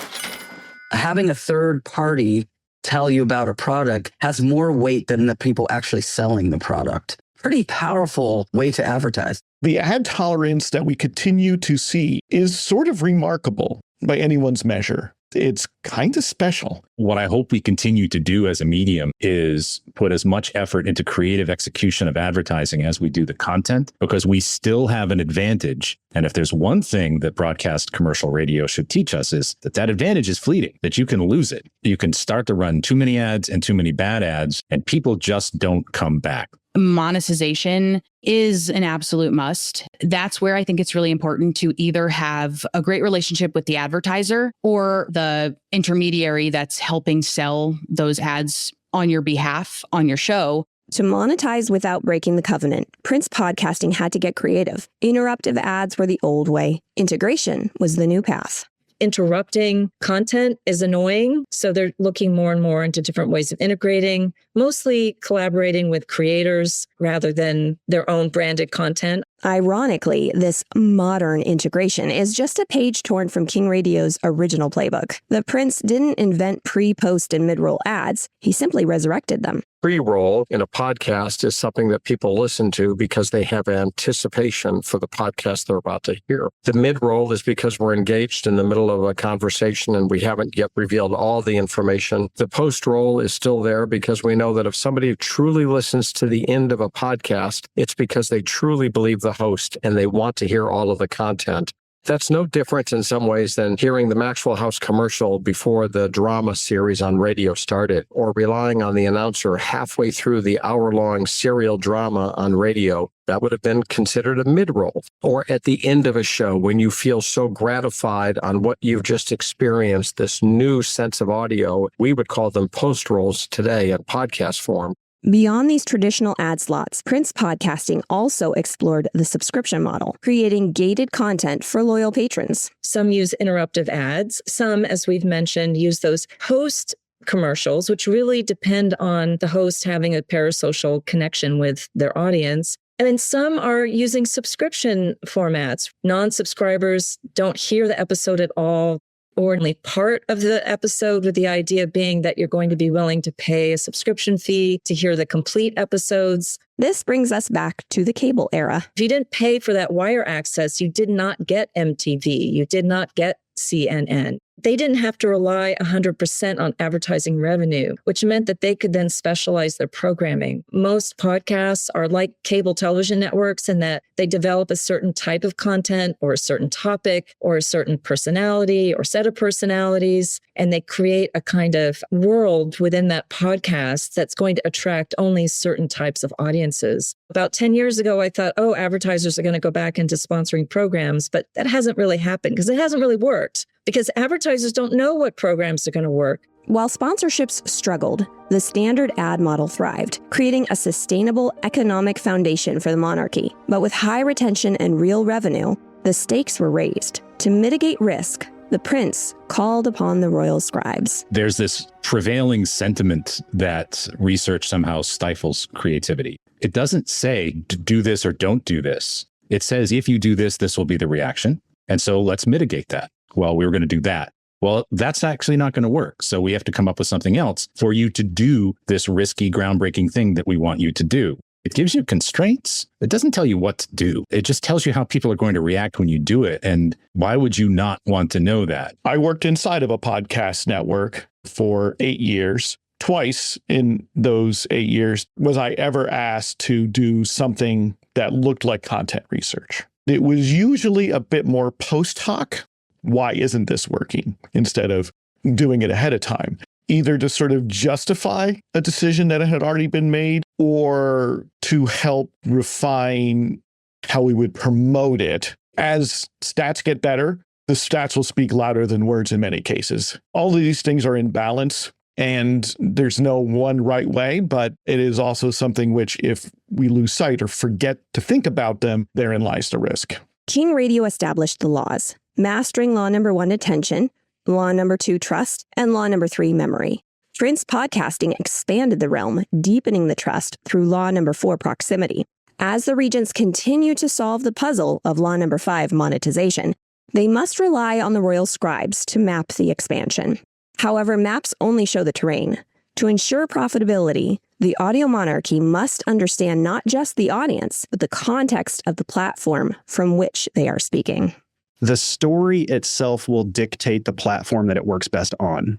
[SPEAKER 5] Having a third party tell you about a product has more weight than the people actually selling the product. Pretty powerful way to advertise.
[SPEAKER 6] The ad tolerance that we continue to see is sort of remarkable by anyone's measure. It's kind of special.
[SPEAKER 13] What I hope we continue to do as a medium is put as much effort into creative execution of advertising as we do the content, because we still have an advantage. And if there's one thing that broadcast commercial radio should teach us is that that advantage is fleeting, that you can lose it. You can start to run too many ads and too many bad ads, and people just don't come back.
[SPEAKER 12] Monetization is an absolute must. That's where I think it's really important to either have a great relationship with the advertiser or the intermediary that's helping sell those ads on your behalf on your show.
[SPEAKER 2] To monetize without breaking the covenant, Prince Podcasting had to get creative. Interruptive ads were the old way. Integration was the new path.
[SPEAKER 4] Interrupting content is annoying, so they're looking more and more into different ways of integrating, mostly collaborating with creators rather than their own branded content.
[SPEAKER 2] Ironically, this modern integration is just a page torn from King Radio's original playbook. The Prince didn't invent pre, post, and mid-roll ads. He simply resurrected them.
[SPEAKER 3] Pre-roll in a podcast is something that people listen to because they have anticipation for the podcast they're about to hear. The mid-roll is because we're engaged in the middle of a conversation and we haven't yet revealed all the information. The post-roll is still there because we know that if somebody truly listens to the end of a podcast, it's because they truly believe the host and they want to hear all of the content. That's no different in some ways than hearing the Maxwell House commercial before the drama series on radio started, or relying on the announcer halfway through the hour-long serial drama on radio. That would have been considered a mid-roll. Or at the end of a show when you feel so gratified on what you've just experienced, this new sense of audio. We would call them post-rolls today in podcast form.
[SPEAKER 2] Beyond these traditional ad slots, Prince Podcasting also explored the subscription model, creating gated content for loyal patrons.
[SPEAKER 4] Some use interruptive ads. Some, as we've mentioned, use those host commercials, which really depend on the host having a parasocial connection with their audience. And then some are using subscription formats. Non-subscribers don't hear the episode at all, or only part of the episode, with the idea being that you're going to be willing to pay a subscription fee to hear the complete episodes.
[SPEAKER 2] This brings us back to the cable era.
[SPEAKER 4] If you didn't pay for that wire access, you did not get MTV. You did not get CNN. They didn't have to rely 100% on advertising revenue, which meant that they could then specialize their programming. Most podcasts are like cable television networks in that they develop a certain type of content or a certain topic or a certain personality or set of personalities, and they create a kind of world within that podcast that's going to attract only certain types of audiences. About 10 years ago, I thought, advertisers are going to go back into sponsoring programs, but that hasn't really happened because it hasn't really worked. Because advertisers don't know what programs are going to work.
[SPEAKER 2] While sponsorships struggled, the standard ad model thrived, creating a sustainable economic foundation for the monarchy. But with high retention and real revenue, the stakes were raised. To mitigate risk, the prince called upon the royal scribes.
[SPEAKER 13] There's this prevailing sentiment that research somehow stifles creativity. It doesn't say do this or don't do this. It says if you do this, this will be the reaction. And so let's mitigate that. Well, we were going to do that. Well, that's actually not going to work. So we have to come up with something else for you to do this risky, groundbreaking thing that we want you to do. It gives you constraints. It doesn't tell you what to do. It just tells you how people are going to react when you do it. And why would you not want to know that?
[SPEAKER 6] I worked inside of a podcast network for 8 years. Twice in those 8 years was I ever asked to do something that looked like content research. It was usually a bit more post hoc. Why isn't this working? Instead of doing it ahead of time, either to sort of justify a decision that had already been made or to help refine how we would promote it. As stats get better, the stats will speak louder than words in many cases. All of these things are in balance. And there's no one right way, but it is also something which, if we lose sight or forget to think about them, therein lies the risk.
[SPEAKER 2] King Radio established the laws, mastering law number 1, attention, law number 2, trust, and law number 3, memory. Prince podcasting expanded the realm, deepening the trust through law number 4, proximity. As the regents continue to solve the puzzle of law number 5, monetization, they must rely on the royal scribes to map the expansion. However, maps only show the terrain. To ensure profitability, the audio monarchy must understand not just the audience, but the context of the platform from which they are speaking.
[SPEAKER 19] The story itself will dictate the platform that it works best on.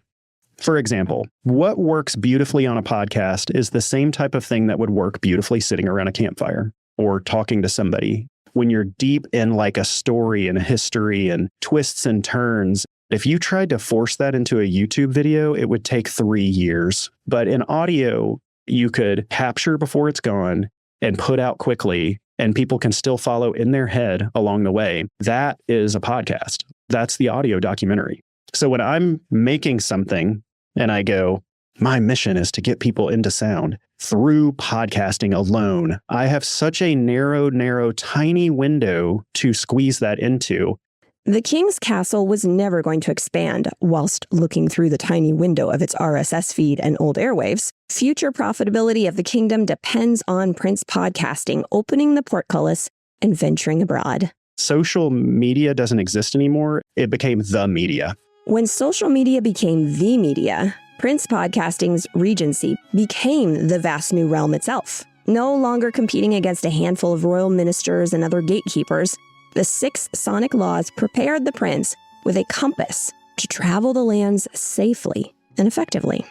[SPEAKER 19] For example, what works beautifully on a podcast is the same type of thing that would work beautifully sitting around a campfire or talking to somebody. When you're deep in like a story and a history and twists and turns, if you tried to force that into a YouTube video, it would take 3 years. But in audio, you could capture before it's gone and put out quickly, and people can still follow in their head along the way. That is a podcast. That's the audio documentary. So when I'm making something and I go, my mission is to get people into sound through podcasting alone, I have such a narrow, tiny window to squeeze that into.
[SPEAKER 2] The king's castle was never going to expand whilst looking through the tiny window of its RSS feed and old airwaves. Future profitability of the kingdom depends on Prince podcasting, opening the portcullis and venturing abroad.
[SPEAKER 19] Social media doesn't exist anymore. It became the media.
[SPEAKER 2] When social media became the media, Prince podcasting's regency became the vast new realm itself. No longer competing against a handful of royal ministers and other gatekeepers, the 6 sonic laws prepared the prince with a compass to travel the lands safely and effectively.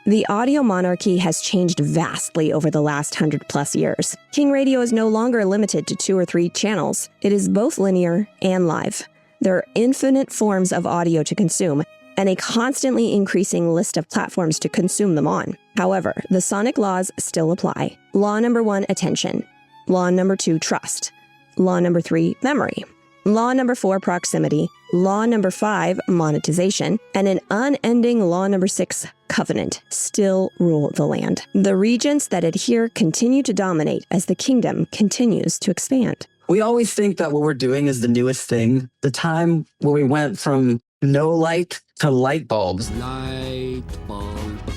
[SPEAKER 2] The audio monarchy has changed vastly over the last 100+ years. King Radio is no longer limited to 2 or 3 channels. It is both linear and live. There are infinite forms of audio to consume and a constantly increasing list of platforms to consume them on. However, the sonic laws still apply. Law number 1, attention. Law number 2, trust. Law number 3, memory. Law number 4, proximity. Law number 5, monetization. And an unending law number 6, covenant, still rule the land. The regents that adhere continue to dominate as the kingdom continues to expand.
[SPEAKER 5] We always think that what we're doing is the newest thing. The time where we went from no light to light bulbs. Light bulb.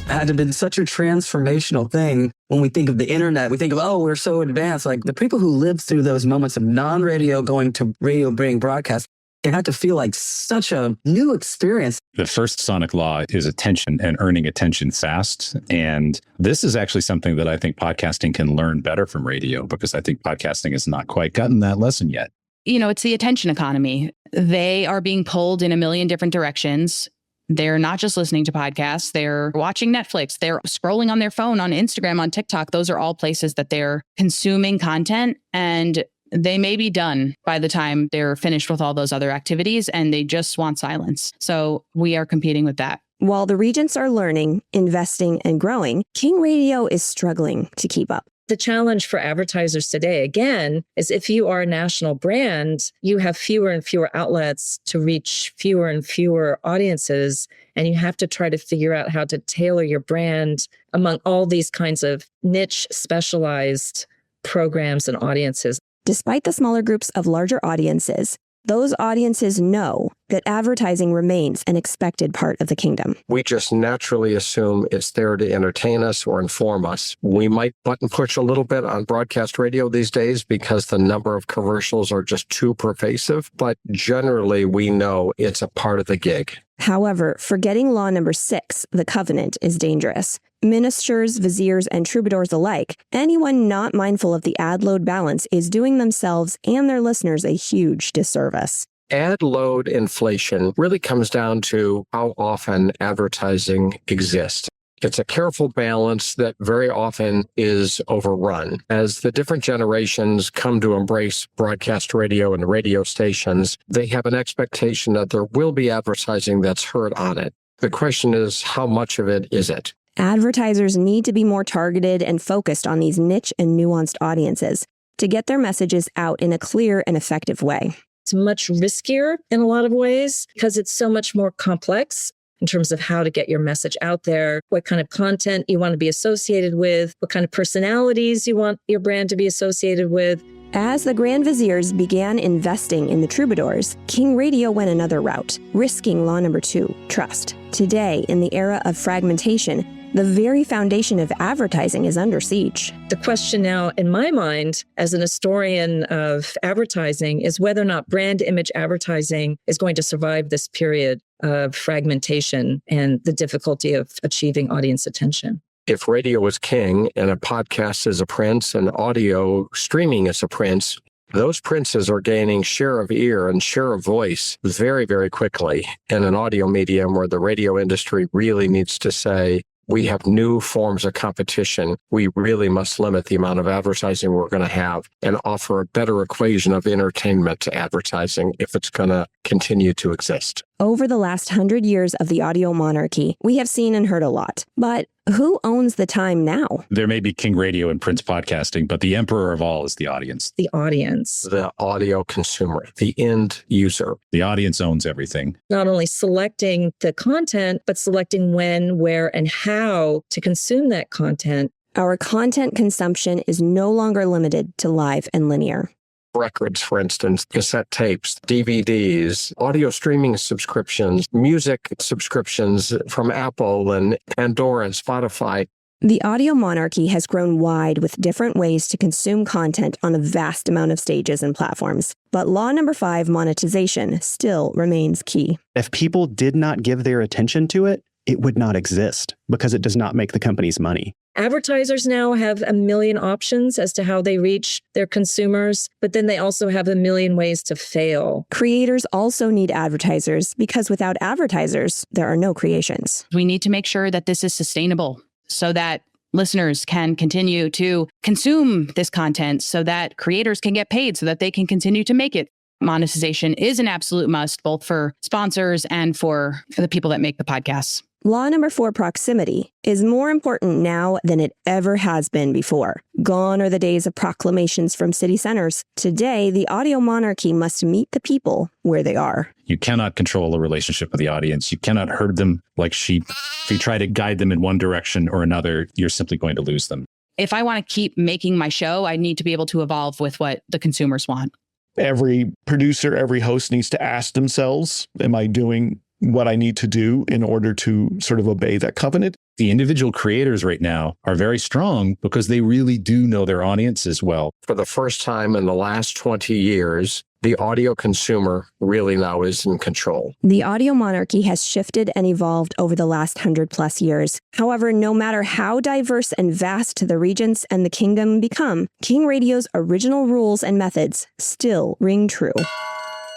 [SPEAKER 5] Had to have been such a transformational thing. When we think of the internet, we think of, oh, we're so advanced. Like the people who lived through those moments of non-radio going to radio bring broadcast, it had to feel like such a new experience.
[SPEAKER 13] The first sonic law is attention and earning attention fast. And this is actually something that I think podcasting can learn better from radio, because I think podcasting has not quite gotten that lesson yet.
[SPEAKER 12] You know, it's the attention economy. They are being pulled in a million different directions. They're not just listening to podcasts. They're watching Netflix. They're scrolling on their phone, on Instagram, on TikTok. Those are all places that they're consuming content, and they may be done by the time they're finished with all those other activities, and they just want silence. So we are competing with that.
[SPEAKER 2] While the regents are learning, investing, and growing, King Radio is struggling to keep up.
[SPEAKER 4] The challenge for advertisers today, again, is if you are a national brand, you have fewer and fewer outlets to reach fewer and fewer audiences. And you have to try to figure out how to tailor your brand among all these kinds of niche, specialized programs and audiences.
[SPEAKER 2] Despite the smaller groups of larger audiences, those audiences know that advertising remains an expected part of the kingdom.
[SPEAKER 3] We just naturally assume it's there to entertain us or inform us. We might button push a little bit on broadcast radio these days because the number of commercials are just too pervasive, but generally we know it's a part of the gig.
[SPEAKER 2] However, forgetting law number 6, the covenant, is dangerous. Ministers, viziers, and troubadours alike, anyone not mindful of the ad load balance is doing themselves and their listeners a huge disservice.
[SPEAKER 3] Ad load inflation really comes down to how often advertising exists. It's a careful balance that very often is overrun. As the different generations come to embrace broadcast radio and radio stations, they have an expectation that there will be advertising that's heard on it. The question is, how much of it is it?
[SPEAKER 2] Advertisers need to be more targeted and focused on these niche and nuanced audiences to get their messages out in a clear and effective way.
[SPEAKER 4] It's much riskier in a lot of ways because it's so much more complex in terms of how to get your message out there, what kind of content you want to be associated with, what kind of personalities you want your brand to be associated with.
[SPEAKER 2] As the Grand Viziers began investing in the troubadours, King Radio went another route, risking law number 2, trust. Today, in the era of fragmentation, the very foundation of advertising is under siege.
[SPEAKER 4] The question now, in my mind, as an historian of advertising, is whether or not brand image advertising is going to survive this period of fragmentation and the difficulty of achieving audience attention.
[SPEAKER 3] If radio is king and a podcast is a prince and audio streaming is a prince, those princes are gaining share of ear and share of voice very, very quickly in an audio medium where the radio industry really needs to say, we have new forms of competition. We really must limit the amount of advertising we're going to have and offer a better equation of entertainment to advertising if it's going to continue to exist.
[SPEAKER 2] Over the last 100 years of the audio monarchy, we have seen and heard a lot. But who owns the time now?
[SPEAKER 13] There may be King Radio and Prince Podcasting, but the emperor of all is the audience.
[SPEAKER 4] The audience.
[SPEAKER 3] The audio consumer, the end user.
[SPEAKER 13] The audience owns everything.
[SPEAKER 4] Not only selecting the content, but selecting when, where, and how to consume that content.
[SPEAKER 2] Our content consumption is no longer limited to live and linear.
[SPEAKER 3] Records, for instance, cassette tapes, DVDs, audio streaming subscriptions, music subscriptions from Apple and Pandora and Spotify.
[SPEAKER 2] The audio monarchy has grown wide with different ways to consume content on a vast amount of stages and platforms. But law number 5, monetization, still remains key.
[SPEAKER 19] If people did not give their attention to it, it would not exist because it does not make the companies money.
[SPEAKER 4] Advertisers now have a million options as to how they reach their consumers, but then they also have a million ways to fail.
[SPEAKER 2] Creators also need advertisers because without advertisers, there are no creations.
[SPEAKER 12] We need to make sure that this is sustainable so that listeners can continue to consume this content, so that creators can get paid, so that they can continue to make it. Monetization is an absolute must, both for sponsors and for the people that make the podcasts.
[SPEAKER 2] Law number 4, proximity, is more important now than it ever has been before. Gone are the days of proclamations from city centers. Today, the audio monarchy must meet the people where they are.
[SPEAKER 13] You cannot control a relationship with the audience. You cannot herd them like sheep. If you try to guide them in one direction or another, you're simply going to lose them.
[SPEAKER 12] If I want to keep making my show, I need to be able to evolve with what the consumers want.
[SPEAKER 6] Every producer, every host needs to ask themselves, am I doing what I need to do in order to sort of obey that covenant?
[SPEAKER 13] The individual creators right now are very strong because they really do know their audiences well.
[SPEAKER 3] For the first time in the last 20 years, the audio consumer really now is in control.
[SPEAKER 2] The audio monarchy has shifted and evolved over the last 100+ years. However, no matter how diverse and vast the regents and the kingdom become, King Radio's original rules and methods still ring true.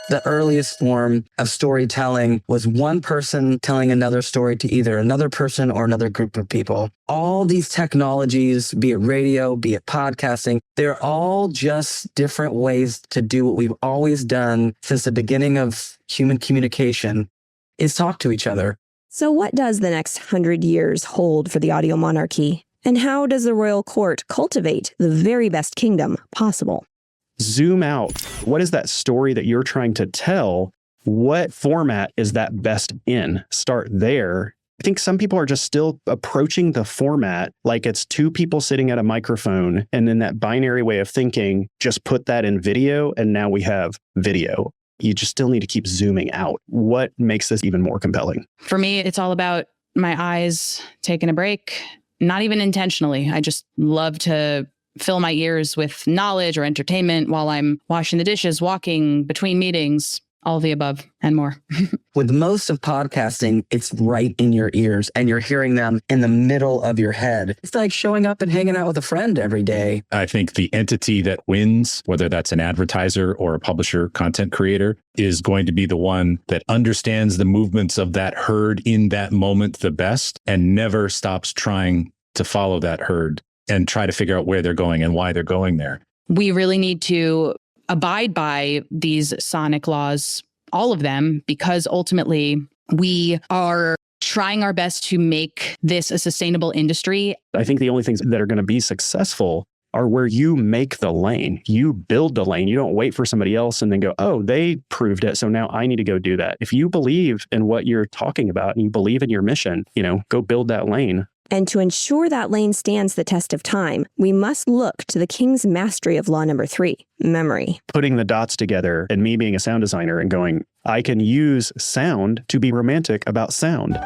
[SPEAKER 5] The earliest form of storytelling was one person telling another story to either another person or another group of people. All these technologies, be it radio, be it podcasting, they're all just different ways to do what we've always done since the beginning of human communication, is talk to each other.
[SPEAKER 2] So what does the next 100 years hold for the audio monarchy? And how does the royal court cultivate the very best kingdom possible?
[SPEAKER 19] Zoom out. What is that story that you're trying to tell? What format is that best in? Start there. I think some people are just still approaching the format like it's two people sitting at a microphone, and then that binary way of thinking, just put that in video and now we have video. You just still need to keep zooming out. What makes this even more compelling?
[SPEAKER 12] For me, it's all about my eyes taking a break, not even intentionally. I just love to fill my ears with knowledge or entertainment while I'm washing the dishes, walking between meetings, all of the above and more.
[SPEAKER 5] With most of podcasting, it's right in your ears and you're hearing them in the middle of your head. It's like showing up and hanging out with a friend every day.
[SPEAKER 13] I think the entity that wins, whether that's an advertiser or a publisher, content creator, is going to be the one that understands the movements of that herd in that moment the best and never stops trying to follow that herd and try to figure out where they're going and why they're going there.
[SPEAKER 12] We really need to abide by these sonic laws, all of them, because ultimately we are trying our best to make this a sustainable industry.
[SPEAKER 19] I think the only things that are going to be successful are where you make the lane. You build the lane. You don't wait for somebody else and then go, oh, they proved it, so now I need to go do that. If you believe in what you're talking about and you believe in your mission, go build that lane.
[SPEAKER 2] And to ensure that lane stands the test of time, we must look to the king's mastery of law number 3, memory.
[SPEAKER 19] Putting the dots together and me being a sound designer and going, I can use sound to be romantic about sound.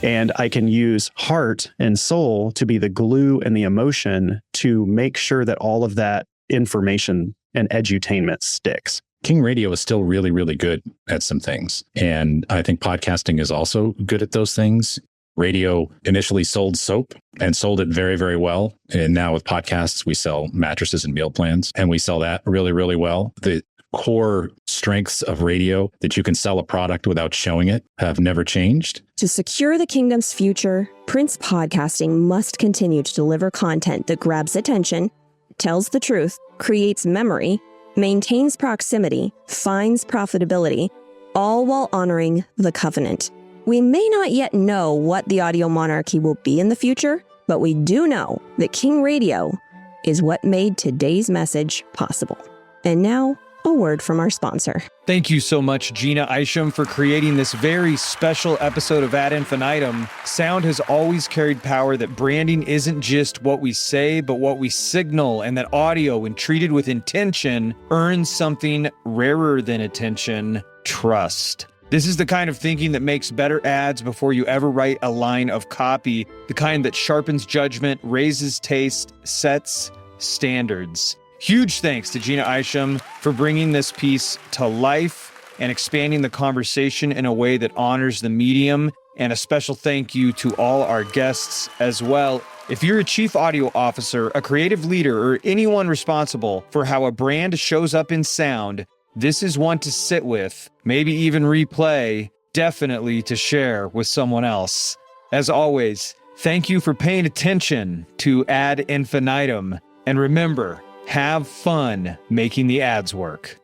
[SPEAKER 19] And I can use heart and soul to be the glue and the emotion to make sure that all of that information and edutainment sticks.
[SPEAKER 13] King Radio is still really, really good at some things. And I think podcasting is also good at those things. Radio initially sold soap and sold it very, very well. And now with podcasts, we sell mattresses and meal plans, and we sell that really, really well. The core strengths of radio that you can sell a product without showing it have never changed.
[SPEAKER 2] To secure the kingdom's future, Prince Podcasting must continue to deliver content that grabs attention, tells the truth, creates memory, maintains proximity, finds profitability, all while honoring the covenant. We may not yet know what the audio monarchy will be in the future, but we do know that King Radio is what made today's message possible. And now, a word from our sponsor.
[SPEAKER 1] Thank you so much, Jeanna Isham, for creating this very special episode of Ad Infinitum. Sound has always carried power that branding isn't just what we say, but what we signal, and that audio, when treated with intention, earns something rarer than attention: trust. This is the kind of thinking that makes better ads before you ever write a line of copy, the kind that sharpens judgment, raises taste, sets standards. Huge thanks to Jeanna Isham for bringing this piece to life and expanding the conversation in a way that honors the medium. And a special thank you to all our guests as well. If you're a chief audio officer, a creative leader, or anyone responsible for how a brand shows up in sound, this is one to sit with, maybe even replay, definitely to share with someone else. As always, thank you for paying attention to Ad Infinitum. And remember, have fun making the ads work.